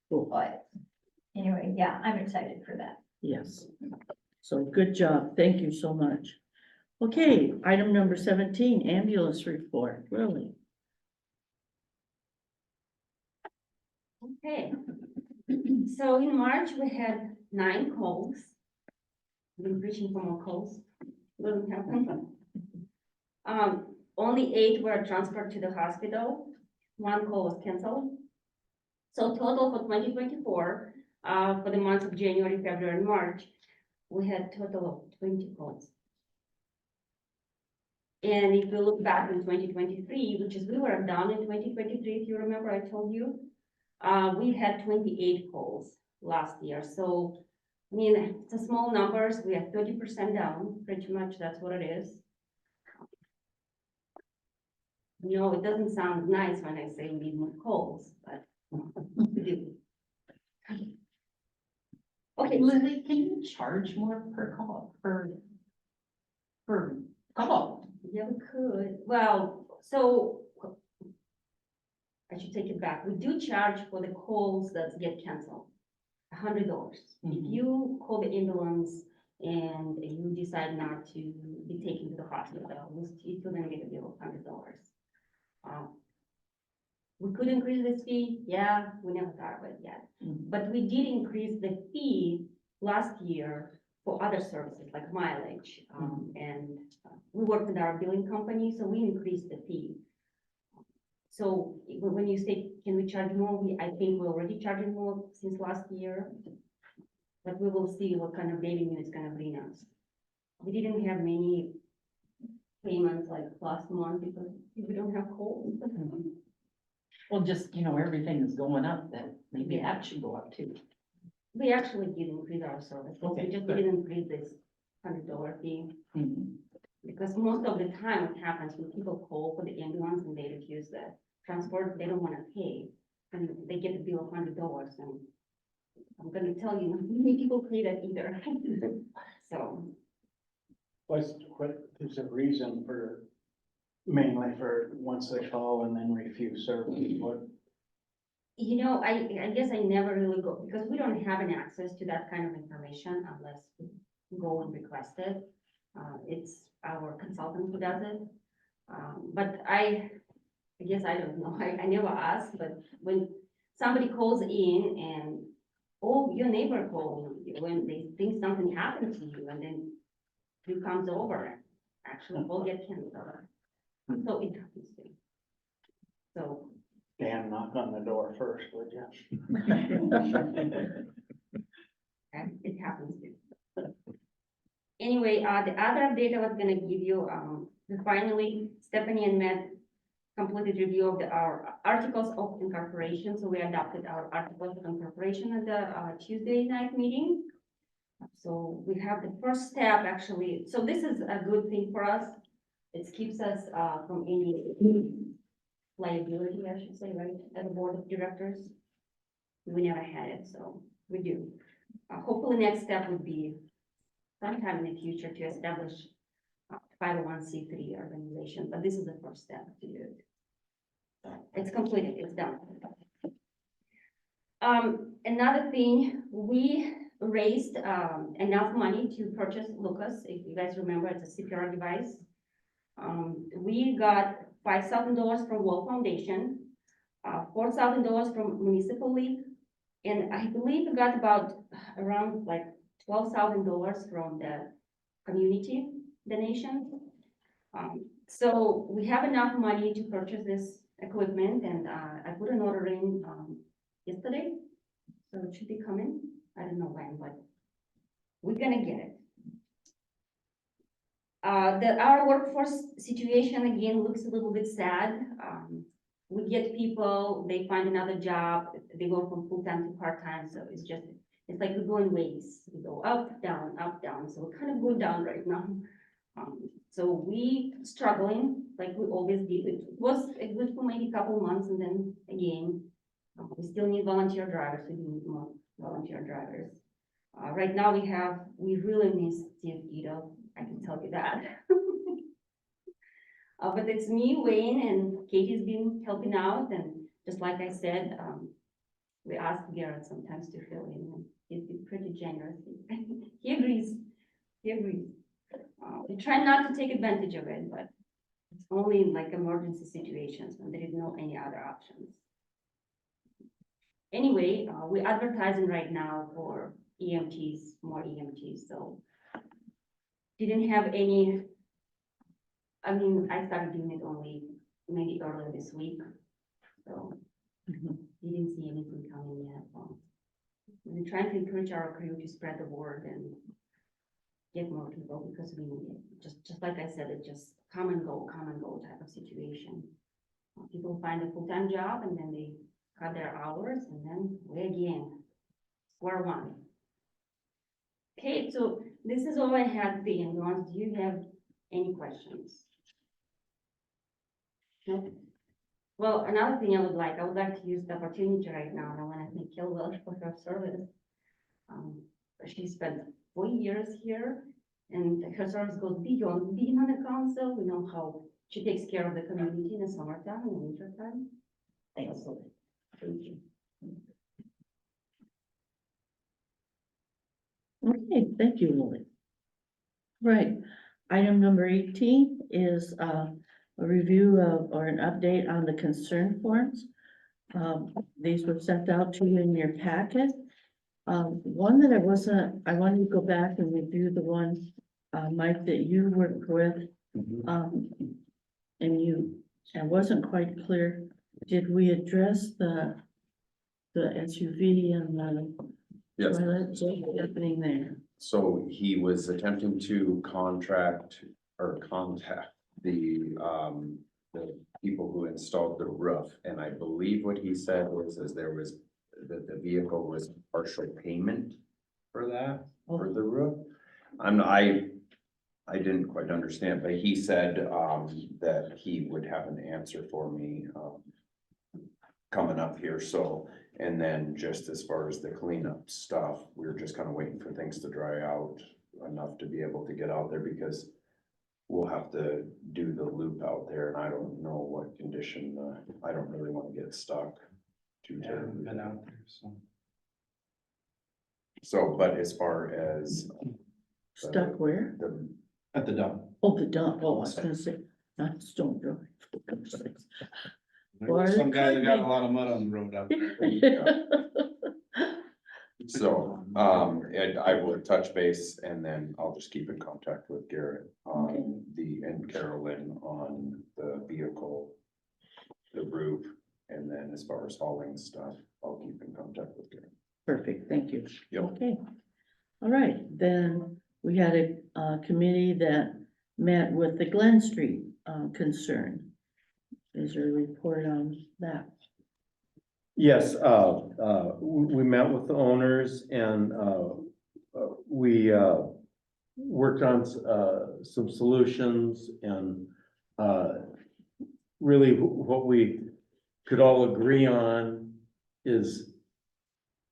Cool. But anyway, yeah, I'm excited for that. yes. So good job. Thank you so much. Okay, item number 17, ambulance report, really. Okay, so in March, we had 9 calls. Been reaching for more calls, doesn't happen. Only 8 were transferred to the hospital, 1 call was canceled. So total for 2024, for the months of January, February, and March, we had total of 20 calls. And if we look back in 2023, which is we were down in 2023, if you remember, I told you, we had 28 calls last year. So, I mean, it's a small numbers. We are 30% down, pretty much. That's what it is. You know, it doesn't sound nice when I say we need more calls, but we do. Okay, Lily, can you charge more per call, per call? yeah, we could. Well, so I should take it back. We do charge for the calls that get canceled, $100. If you call the ambulance and you decide not to be taken to the hospital, you're still gonna get a bill of $100. We could increase this fee, yeah, we never thought of it yet. But we did increase the fee last year for other services like mileage. And we work with our billing company, so we increased the fee. So when you say, can we charge more? I think we're already charging more since last year. But we will see what kind of revenue it's gonna bring us. We didn't have many payments like last month because we don't have calls. Well, just, you know, everything is going up, then maybe that should go up too. We actually did increase our service. Okay, We just good. didn't increase this $100 fee. Because most of the time what happens when people call for the ambulance and they refuse the transport, they don't wanna pay. And they get a bill of $100 and I'm gonna tell you, not many people pay that either. So, What is the reason for, mainly for once they call and then refuse service? What, you know, I guess I never really go, because we don't have an access to that kind of information unless we go and request it. It's our consultant who does it. But I guess I don't know, I never ask, but when somebody calls in and, oh, your neighbor called you, when they think something happened to you, and then who comes over, actually will get canceled. So it happens to. So, Dan, knock on the door first, would you? it happens to. Anyway, the other update I was gonna give you, finally, Stephanie and Matt completed review of our articles of incorporation. So we adopted our articles of incorporation at the Tuesday night meeting. So we have the first step actually. So this is a good thing for us. It keeps us from any liability, I should say, right, as a board of directors. We never had it, so we do. Hopefully next step would be sometime in the future to establish 501c3 organization, but this is the first step to do it. It's completed, it's done. Another thing, we raised enough money to purchase Lucas. If you guys remember, it's a CPR device. We got $5,000 from World Foundation, $4,000 from Municipal League, and I believe we got about around like $12,000 from the community donation. So we have enough money to purchase this equipment, and I put an order in yesterday, so it should be coming. I don't know when, but we're gonna get it. Our workforce situation again looks a little bit sad. We get people, they find another job, they go from full-time to part-time, so it's like we go in waves. We go up, down, so we're kind of going down right now. So we struggling like we always did. It was good for maybe a couple of months, and then again, we still need volunteer drivers. We need more volunteer drivers. Right now we really miss Steve Ito, I can tell you that. But it's me, Wayne, and Katie's been helping out, and just like I said, we asked Garrett sometimes to fill in, and he's been pretty generous. He agrees. They try not to take advantage of it, but it's only in like emergency situations when there is no any other options. Anyway, we're advertising right now for EMTs, more EMTs, so. Didn't have any. I mean, I started doing it only maybe earlier this week, so. Didn't see anything coming yet. We're trying to encourage our crew to spread the word and get more people, because we just like I said, it just come and go type of situation. People find a full-time job and then they cut their hours and then we again, square one. Okay, so this is all I had, being honest. Do you have any questions? No? Well, another thing I would like to use the opportunity right now, and I want to thank Kel Welch for her service. She spent 4 years here, and her service goes beyond being on the council. We know how she takes care of the community in the summertime and the wintertime. Thanks. Thank you. Okay, thank you, Lily. Right, item number 18 is a review of, or an update on the concern forms. These were sent out to you in your packet. One that I wanted to go back and review the one, Mike, that you worked with. And I wasn't quite clear, did we address the SUV and the Yes. toilet? What's happening there? So he was attempting to contact the people who installed the roof, and I believe what he said was, that the vehicle was partial payment for that, for the roof. I didn't quite understand, but he said, that he would have an answer for me, coming up here, so. And then just as far as the cleanup stuff, we were just kind of waiting for things to dry out enough to be able to get out there, because we'll have to do the loop out there, and I don't know what condition, I don't really want to get stuck too I haven't terribly. been out there, so. So, but as far as Stuck where? the, At the dump. Oh, the dump. Oh, I was gonna say, not Stone Drive. There's some guy that got a lot of mud on the road out there. so, and I will touch base, and then I'll just keep in contact with Garrett on and Carolyn on the vehicle, the roof, and then as far as hauling stuff, I'll keep in contact with Garrett. Perfect, thank you. Yep. Okay. All right, then we had a committee that met with the Glen Street concern. Is there a report on that? Yes, we met with the owners and, we, worked on, some solutions and, really what we could all agree on is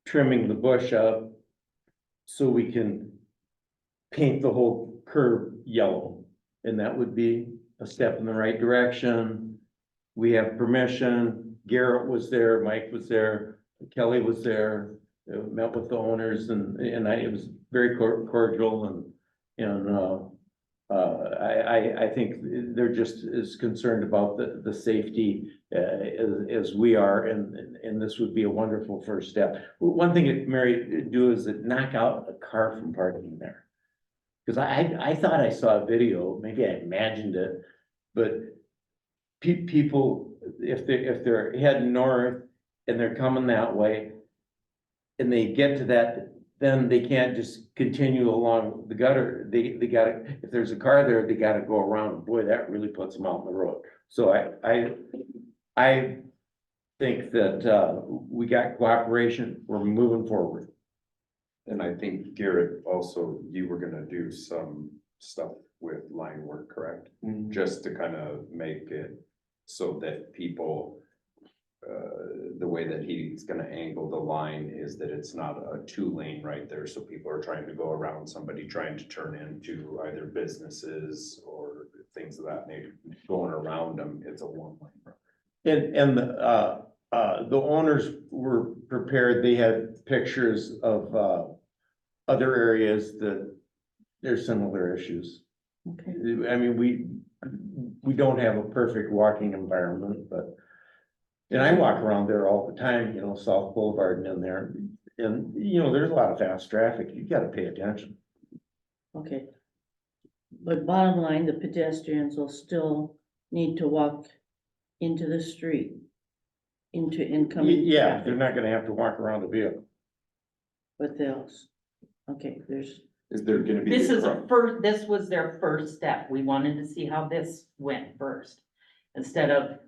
trimming the bush up so we can paint the whole curve yellow. And that would be a step in the right direction. We have permission. Garrett was there, Mike was there, Kelly was there, met with the owners, and it was very cordial, I think they're just as concerned about the safety as we are, and this would be a wonderful first step. One thing that Mary do is knock out a car from parking there. Cause I thought I saw a video, maybe I imagined it, but people, if they're heading north and they're coming that way and they get to that, then they can't just continue along the gutter. They gotta, if there's a car there, they gotta go around. Boy, that really puts them out on the road. So I think that, we got cooperation, we're moving forward. And I think Garrett, also, you were gonna do some stuff with line work, correct? Just to kind of make it so that people, the way that he's gonna angle the line is that it's not a 2-lane right there, so people are trying to go around somebody trying to turn into either businesses or things of that nature, going around them, it's a 1-lane road. And the owners were prepared, they had pictures of, other areas that there's similar issues. Okay, I mean, we don't have a perfect walking environment, but. And I walk around there all the time, you know, South Boulevard and in there, and, you know, there's a lot of fast traffic, you gotta pay attention. okay. But bottom line, the pedestrians will still need to walk into the street, into incoming. Yeah, traffic, they're not gonna have to walk around the vehicle. But they'll, okay, there's, Is there gonna be? This the is a cro- first, this was their first step. We wanted to see how this went first. Instead of,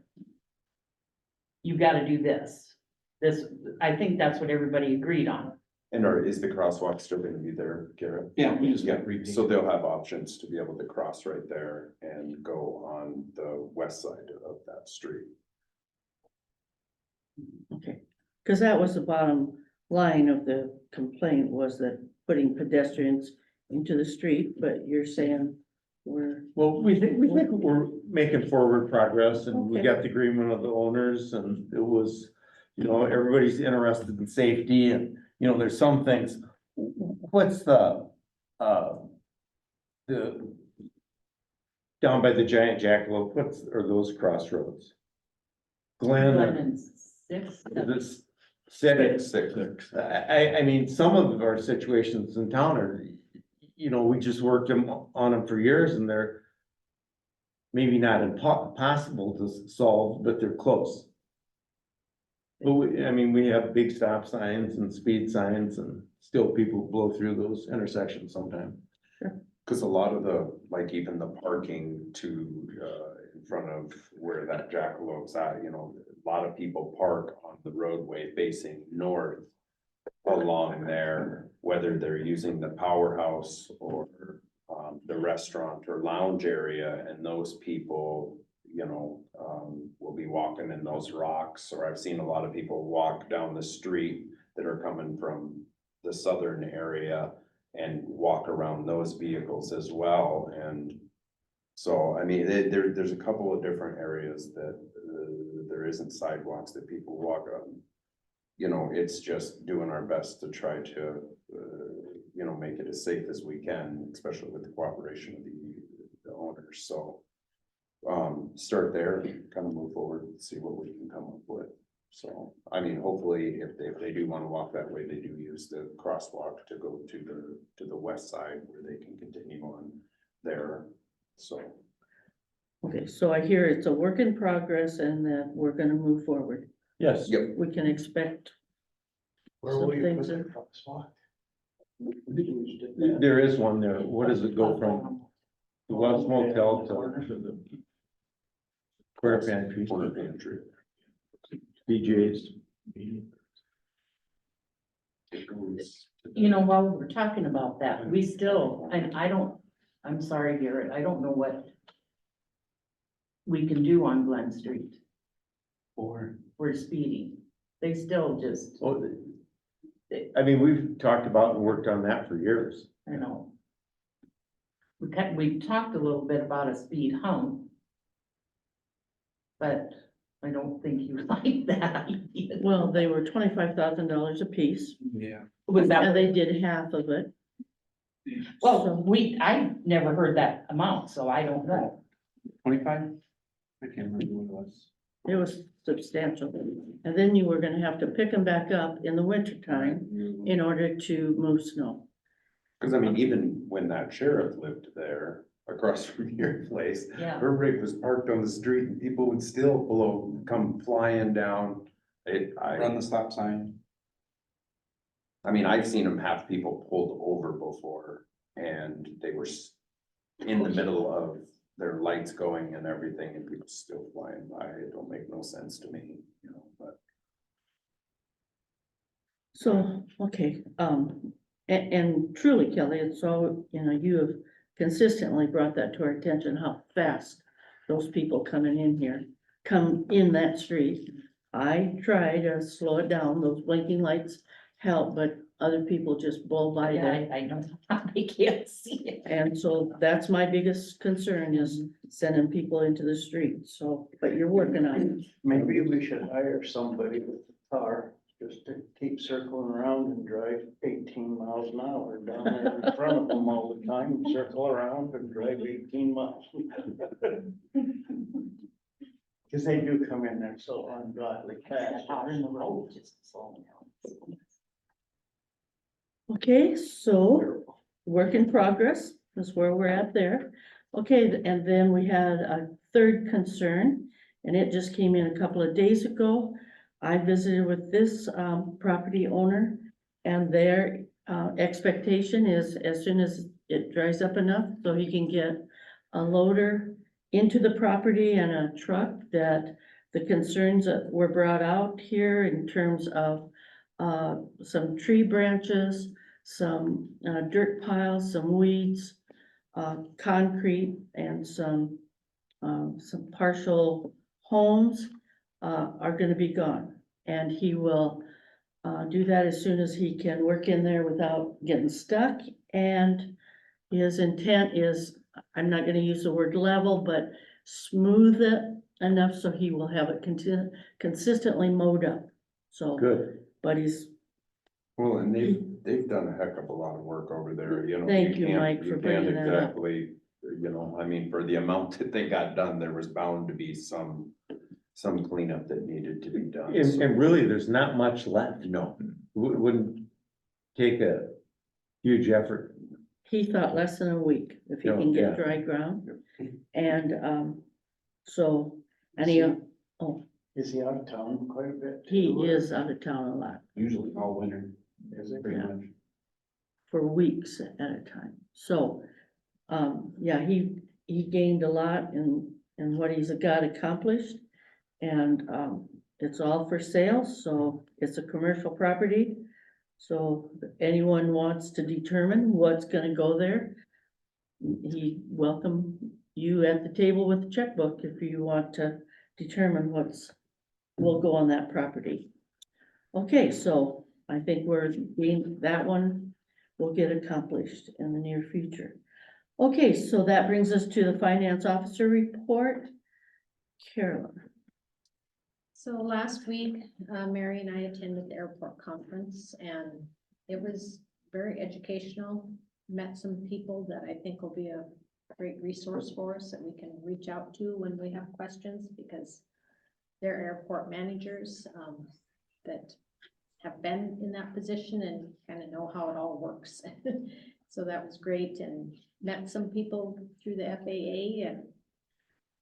you gotta do this. This, I think that's what everybody agreed on. And is the crosswalk still gonna be there, Garrett? Yeah, we just Yeah, got repainted. so they'll have options to be able to cross right there and go on the west side of that street. okay. Cause that was the bottom line of the complaint, was that putting pedestrians into the street, but you're saying we're, Well, we think we're making forward progress and we Okay. got the agreement of the owners and it was, you know, everybody's interested in safety and, you know, there's some things. What's the down by the giant jackalope, are those crossroads? Glen, And six, this six. Six. I mean, some of our situations in town are, you know, we just worked on them for years and they're maybe not impossible to solve, but they're close. But I mean, we have big stop signs and speed signs and still people blow through those intersections sometimes. Cause a lot of the, like even the parking in front of where that jackalope's at, you know, a lot of people park on the roadway facing north along there, whether they're using the powerhouse or the restaurant or lounge area, and those people, you know, will be walking in those rocks, or I've seen a lot of people walk down the street that are coming from the southern area and walk around those vehicles as well, and so, I mean, there's a couple of different areas that there isn't sidewalks that people walk on. You know, it's just doing our best to try to, you know, make it as safe as we can, especially with the cooperation of the owners, so. Start there, kind of move forward, and see what we can come up with. So, I mean, hopefully, if they do want to walk that way, they do use the crosswalk to go to the west side where they can continue on there, so. okay, so I hear it's a work in progress and that we're gonna move forward. Yes. Yep. We can expect Where some will you things put in. the crosswalk? We just did that. There is one there. What does it go from? The West Motel to the Quarter Pantry, Quarter pantry. BJ's. It goes to the- you know, while we're talking about that, we still, and I'm sorry, Garrett, I don't know what we can do on Glen Street. Or We're speeding. They still just, Oh, I mean, we've talked about and worked on that for years. you know. We talked a little bit about a speed hump. But I don't think you like that idea. Well, they were $25,000 a piece, yeah. Was that? and they did half of it. Well, I never heard that amount, so I don't know. 25? I can't remember what it was. It was substantial. And then you were gonna have to pick them back up in the wintertime in order to move snow. Cause I mean, even when that sheriff lived there, across from your place, Yeah. her rig was parked on the street and people would still come flying down. Run the stop sign. I mean, I've seen them have people pulled over before and they were in the middle of their lights going and everything and people still flying by. It don't make no sense to me, you know, but. So, okay, and truly, Kelly, it's all, you know, you have consistently brought that to our attention, how fast those people coming in here, come in that street. I try to slow it down, those blinking lights help, but other people just blow by Yeah, there. I know, they can't see it. And so that's my biggest concern is sending people into the street, so, but you're working on it. Maybe we should hire somebody with a car just to keep circling around and drive 18 miles an hour down there in front of them all the time, circle around and drive 18 miles. Cause they do come in there so ungodly fast. Out in the road, just slowing down. Okay, so work in progress is where we're at there. Okay, and then we had a third concern, and it just came in a couple of days ago. I visited with this property owner, and their expectation is as soon as it dries up enough so he can get a loader into the property and a truck, that the concerns that were brought out here in terms of some tree branches, some dirt piles, some weeds, concrete, and some partial homes are gonna be gone. And he will do that as soon as he can work in there without getting stuck. And his intent is, I'm not gonna use the word level, but smooth it enough so he will have it consistently mowed up. So, Good. but he's, Well, and they've done a heck of a lot of work over there, you know. Thank you, can't- Mike, for can't bringing that up. Exactly, you know, I mean, for the amount that they got done, there was bound to be some cleanup that needed to be done. And really, there's not much left. No, Wouldn't take a huge effort. he thought less than a week if he Oh, can yeah. get dry ground. And so, and he, Is he out of town quite a bit? he too, or is out of town a lot, Usually all winter, Is it? pretty Yeah. much. for weeks at a time. So, yeah, he gained a lot in what he's got accomplished. And, it's all for sale, so it's a commercial property. So if anyone wants to determine what's gonna go there, he welcome you at the table with the checkbook if you want to determine will go on that property. Okay, so I think that one will get accomplished in the near future. Okay, so that brings us to the finance officer report. Carolyn. So last week, Mary and I attended the airport conference, and it was very educational. Met some people that I think will be a great resource for us that we can reach out to when we have questions, because they're airport managers that have been in that position and kind of know how it all works. So that was great, and met some people through the FAA, and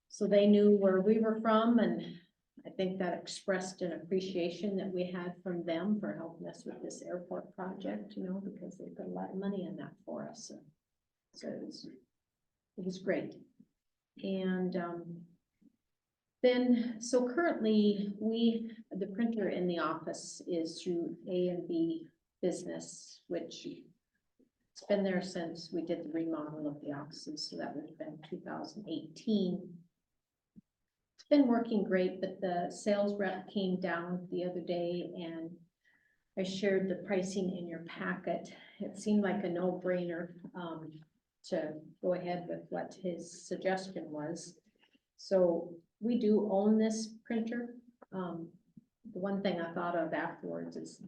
so they knew where we were from, and I think that expressed an appreciation that we had from them for helping us with this airport project, you know, because they put a lot of money in that for us. So it was great. And then, so currently the printer in the office is through A&B Business, which it's been there since we did the remodel of the offices. So that would have been 2018. Been working great, but the sales rep came down the other day and I shared the pricing in your packet. It seemed like a no-brainer to go ahead with what his suggestion was. So we do own this printer. The one thing I thought of afterwards is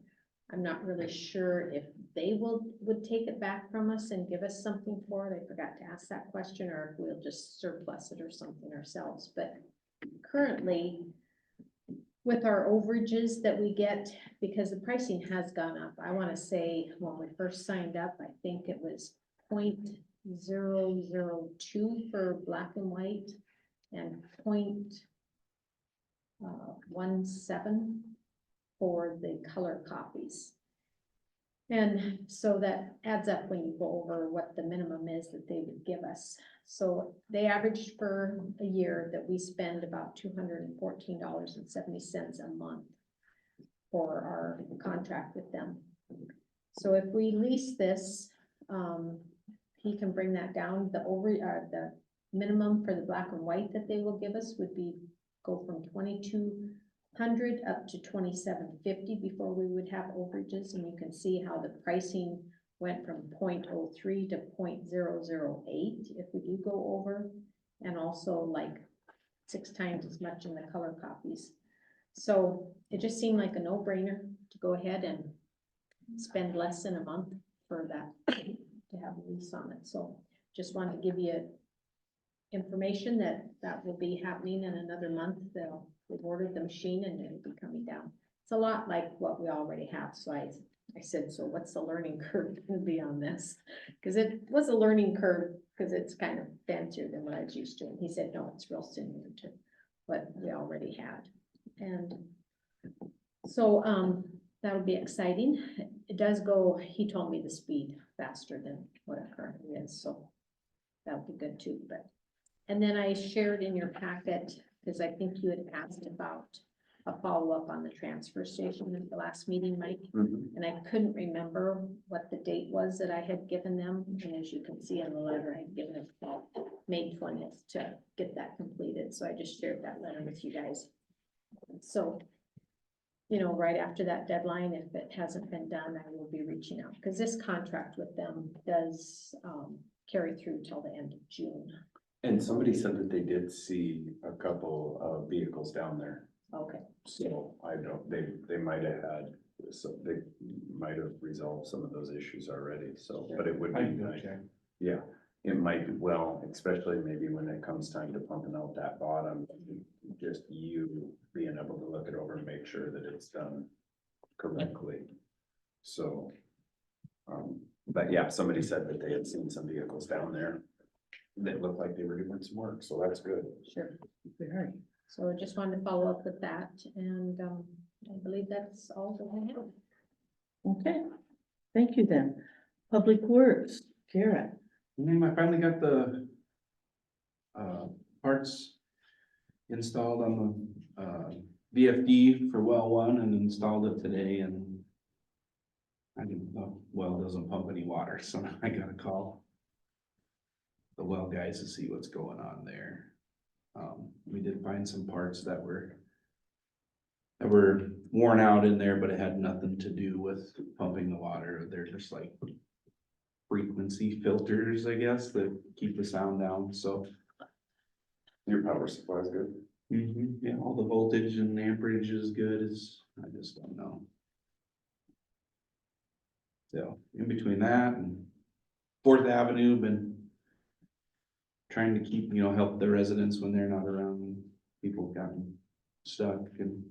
I'm not really sure if they would take it back from us and give us something for it. I forgot to ask that question, or if we'll just surplus it or something ourselves. But currently, with our overages that we get, because the pricing has gone up, I want to say when we first signed up, I think it was 0.002 for black and white and 0.17 for the color copies. And so that adds up when you go over what the minimum is that they would give us. So they averaged for a year that we spend about $214.70 a month for our contract with them. So if we lease this, he can bring that down. The minimum for the black and white that they will give us would go from $2,200 up to $2,750 before we would have overages. And you can see how the pricing went from 0.03 to 0.008 if we do go over, and also like 6 times as much in the color copies. So it just seemed like a no-brainer to go ahead and spend less than a month for that, to have a lease on it. So just wanted to give you information that that will be happening in another month. They've ordered the machine and it'll be coming down. It's a lot like what we already have. So I said, so what's the learning curve gonna be on this? Because it was a learning curve, because it's kind of fancier than what I was used to. And he said, no, it's real similar to what we already had. And so, that'll be exciting. It does go, he told me the speed faster than what it currently is, so that'll be good too, but. And then I shared in your packet, because I think you had asked about a follow-up on the transfer station at the last meeting, Mike. And I couldn't remember what the date was that I had given them, and as you can see in the letter, I had given them about May 20th to get that completed, so I just shared that letter with you guys. So, you know, right after that deadline, if it hasn't been done, I will be reaching out, because this contract with them does carry through till the end of June. And somebody said that they did see a couple of vehicles down there. Okay, So I don't, they might have had, so they might have resolved some of those issues already, so, but it would be I can go nice. check. Yeah, it might be, well, especially maybe when it comes time to pumping out that bottom, just you being able to look it over and make sure that it's done correctly. So, but yeah, somebody said that they had seen some vehicles down there that looked like they were doing some work, so that's good. sure. Very. So I just wanted to follow up with that, and I believe that's all that I have. Okay, thank you then. Public Works, Garrett. I finally got the parts installed on the VFD for well one and installed it today, and the well doesn't pump any water, so I gotta call the well guys to see what's going on there. We did find some parts that were worn out in there, but it had nothing to do with pumping the water. They're just like frequency filters, I guess, that keep the sound down, so. Your power supply is good. Yeah, all the voltage and amperage is good, I just don't know. So, in between that and Fourth Avenue, been trying to keep, help the residents when they're not around, and people have gotten stuck, and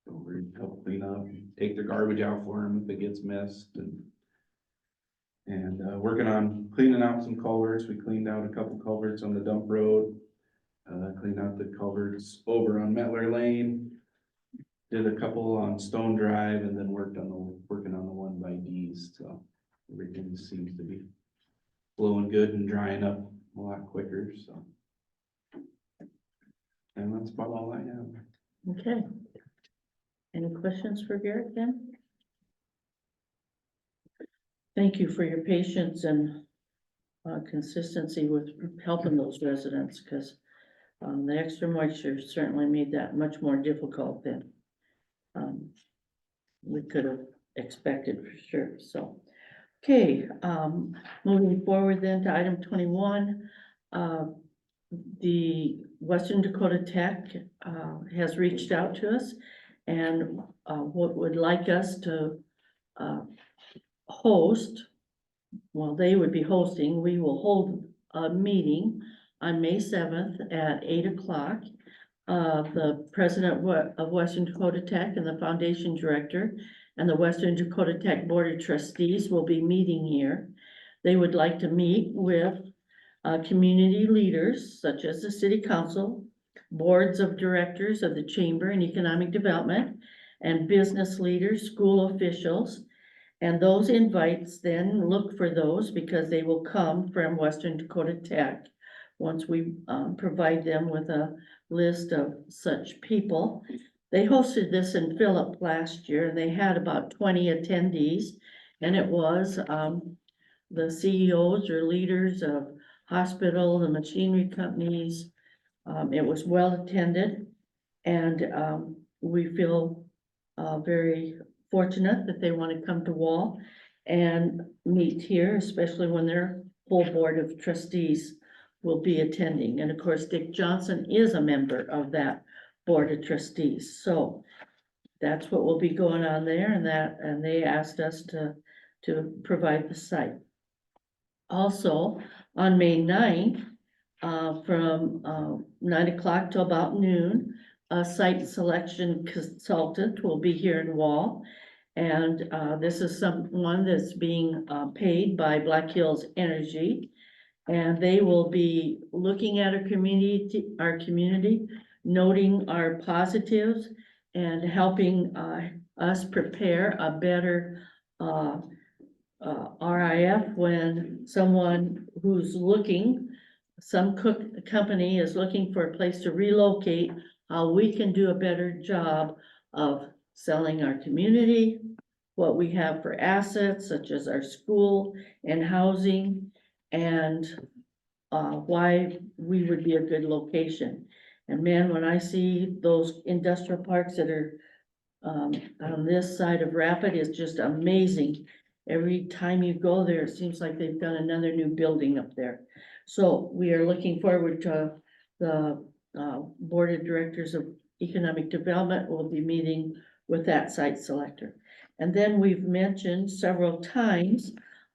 over and help clean up, take their garbage out for them if it gets missed, and working on cleaning out some culverts. We cleaned out a couple culverts on the dump road, cleaned out the culverts over on Metler Lane, did a couple on Stone Drive, and then working on the one by D's. So everything seems to be flowing good and drying up a lot quicker, so. And that's about all I have. Okay. Any questions for Garrett then? Thank you for your patience and consistency with helping those residents, because the extra moisture certainly made that much more difficult than we could have expected for sure, so. Okay, moving forward then to item 21. The Western Dakota Tech has reached out to us and would like us to host, well, they would be hosting, we will hold a meeting on May 7th at 8 o'clock. The president of Western Dakota Tech and the foundation director and the Western Dakota Tech Board of Trustees will be meeting here. They would like to meet with community leaders such as the city council, boards of directors of the chamber and economic development, and business leaders, school officials. And those invites, then look for those, because they will come from Western Dakota Tech once we provide them with a list of such people. They hosted this in Phillip last year, and they had about 20 attendees, and it was the CEOs or leaders of hospital, the machinery companies. It was well attended, and we feel very fortunate that they want to come to Wall and meet here, especially when their full board of trustees will be attending. And of course, Dick Johnson is a member of that Board of Trustees. So that's what will be going on there, and they asked us to provide the site. Also, on May 9th, from 9 o'clock to about noon, a site selection consultant will be here in Wall. And this is someone that's being paid by Black Hills Energy. And they will be looking at our community, noting our positives and helping us prepare a better RIF when someone who's looking, some company is looking for a place to relocate, how we can do a better job of selling our community, what we have for assets such as our school and housing, and why we would be a good location. And man, when I see those industrial parks that are on this side of Rapid, it's just amazing. Every time you go there, it seems like they've got another new building up there. So we are looking forward to the Board of Directors of Economic Development will be meeting with that site selector. And then we've mentioned several times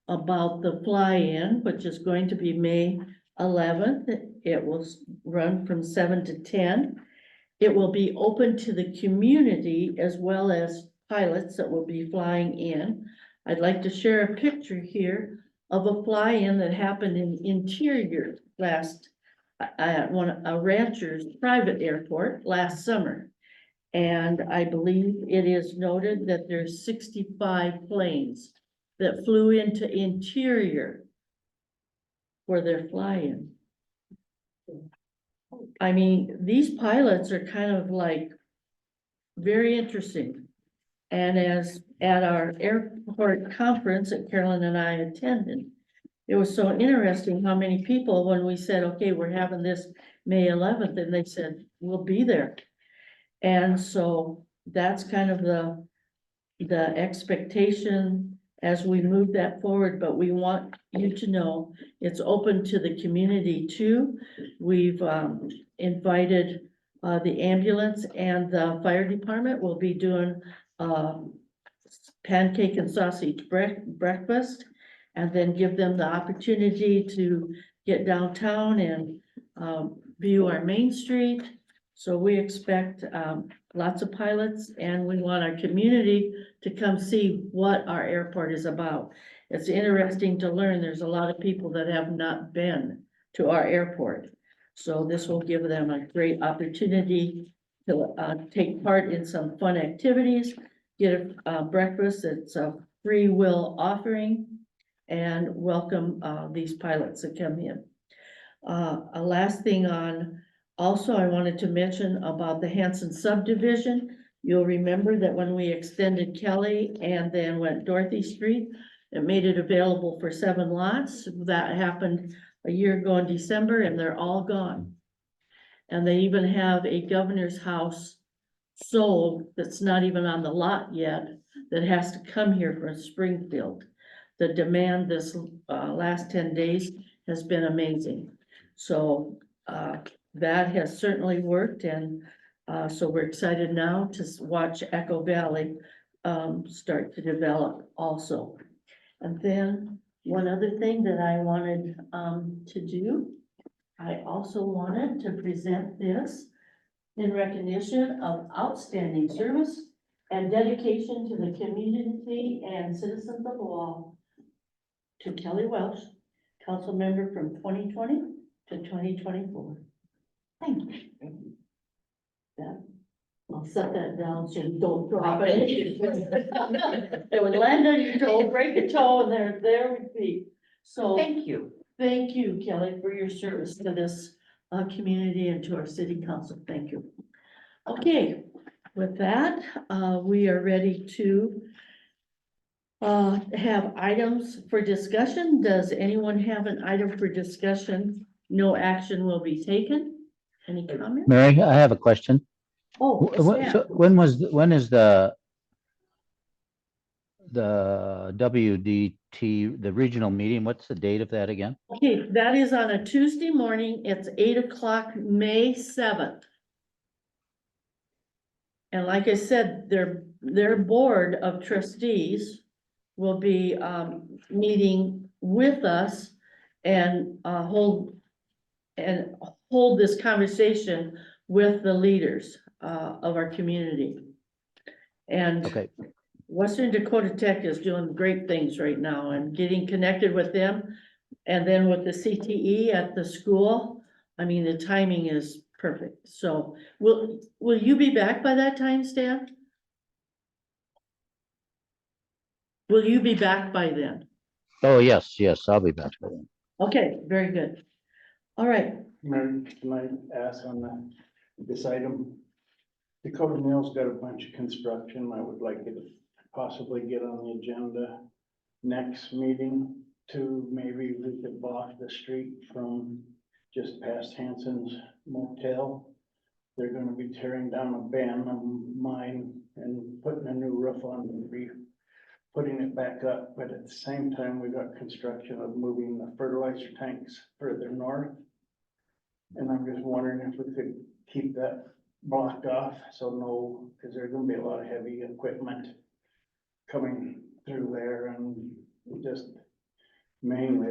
about the fly-in, which is going to be May 11th. It will run from 7 to 10. It will be open to the community as well as pilots that will be flying in. I'd like to share a picture here of a fly-in that happened in Interior at a rancher's private airport last summer. And I believe it is noted that there's 65 planes that flew into Interior for their fly-in. I mean, these pilots are kind of like very interesting. And as at our airport conference that Carolyn and I attended, it was so interesting how many people, when we said, okay, we're having this May 11th, and they said, we'll be there. And so that's kind of the expectation as we move that forward, but we want you to know it's open to the community too. We've invited the ambulance and the fire department will be doing pancake and sausage breakfast, and then give them the opportunity to get downtown and view our main street. So we expect lots of pilots, and we want our community to come see what our airport is about. It's interesting to learn there's a lot of people that have not been to our airport. So this will give them a great opportunity to take part in some fun activities, get a breakfast. It's a free will offering, and welcome these pilots that come in. A last thing on, also I wanted to mention about the Hanson subdivision. You'll remember that when we extended Kelly and then went Dorothy Street, it made it available for 7 lots. That happened a year ago in December, and they're all gone. And they even have a governor's house sold that's not even on the lot yet, that has to come here from Springfield. The demand this last 10 days has been amazing. So that has certainly worked, and so we're excited now to watch Echo Valley start to develop also. And then one other thing that I wanted to do, I also wanted to present this in recognition of outstanding service and dedication to the community and citizens of Wall, to Kelly Welsh, council member from 2020 to 2024. Thank you. That, I'll set that down so you don't drop it. It would land on your toe, break a toe, and there would be. So Thank you. thank you, Kelly, for your service to this community and to our city council. Thank you. Okay, with that, we are ready to have items for discussion. Does anyone have an item for discussion? No action will be taken. Any comments? Mary, I have a question. Oh, yes, ma'am. So when is the WDT, the regional meeting? What's the date of that again? Okay, that is on a Tuesday morning. It's 8 o'clock, May 7th. And like I said, their board of trustees will be, meeting with us and, hold this conversation with the leaders, of our community. And Okay, Western Dakota Tech is doing great things right now and getting connected with them. And then with the CTE at the school, I mean, the timing is perfect. So will you be back by that time, Stan? Will you be back by then? oh, yes, I'll be back by then. Okay, very good. All right, Mayor, can I ask on this item? Dakota Mills got a bunch of construction. I would like it to possibly get on the agenda next meeting to maybe we could block the street from just past Hanson's Motel. They're gonna be tearing down a band of mine and putting a new roof on and putting it back up. But at the same time, we got construction of moving the fertilizer tanks further north. And I'm just wondering if we could keep that blocked off, so no, because there's gonna be a lot of heavy equipment coming through there and just mainly,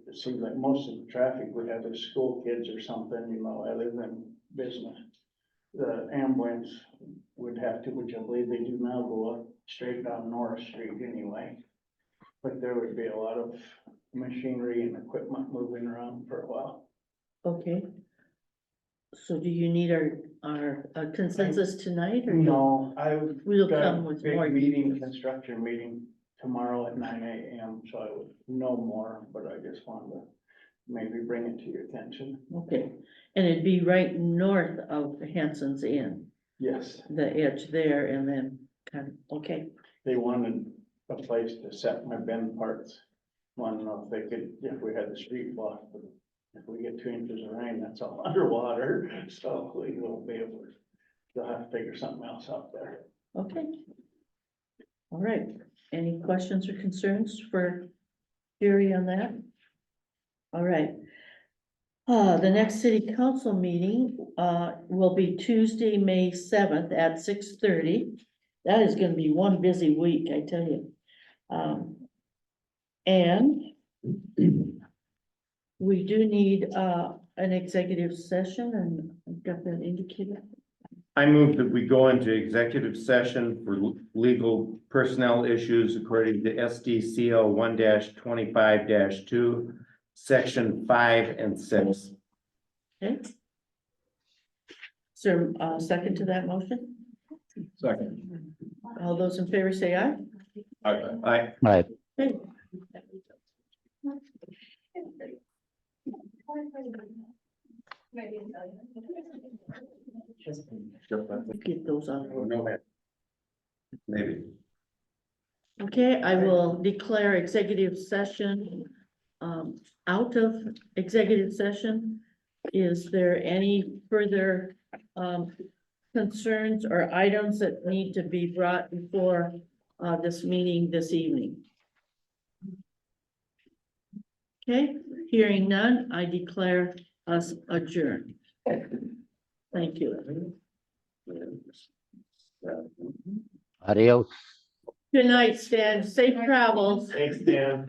it seems like most of the traffic we have is school kids or something, you know, other than business. The ambulance would have to, which I believe they do now, go up straight down North Street anyway. But there would be a lot of machinery and equipment moving around for a while. okay. So do you need our consensus tonight or? No, We'll got come a with big more. meeting, construction meeting tomorrow at 9 AM, so I would know more, but I just wanted to maybe bring it to your attention. Okay, and it'd be right north of Hanson's Inn, Yes, the edge there, and then kind of, okay, they wanted a place to set my bin parts. Want to know if they could, if we had the street blocked, but if we get 2 inches of rain, that's all underwater, so we won't be able to, they'll have to figure something else out there. okay. All right, any questions or concerns for Jerry on that? All right. The next city council meeting, will be Tuesday, May 7th at 6:30. That is gonna be one busy week, I tell you. And we do need, an executive session, and I've got that indicated. I move that we go into executive session for legal personnel issues according to SDCL 1-25-2, section 5 and 6. Okay. Is there a second to that motion? Second. All those in favor say aye. I, Right, Okay. Get those on. Maybe. Okay, I will declare executive session, out of executive session. Is there any further, concerns or items that need to be brought before, this meeting this evening? Okay, hearing none, I declare us adjourned. Thank you. adios. Good night, Stan. Safe travels. thanks, Dan.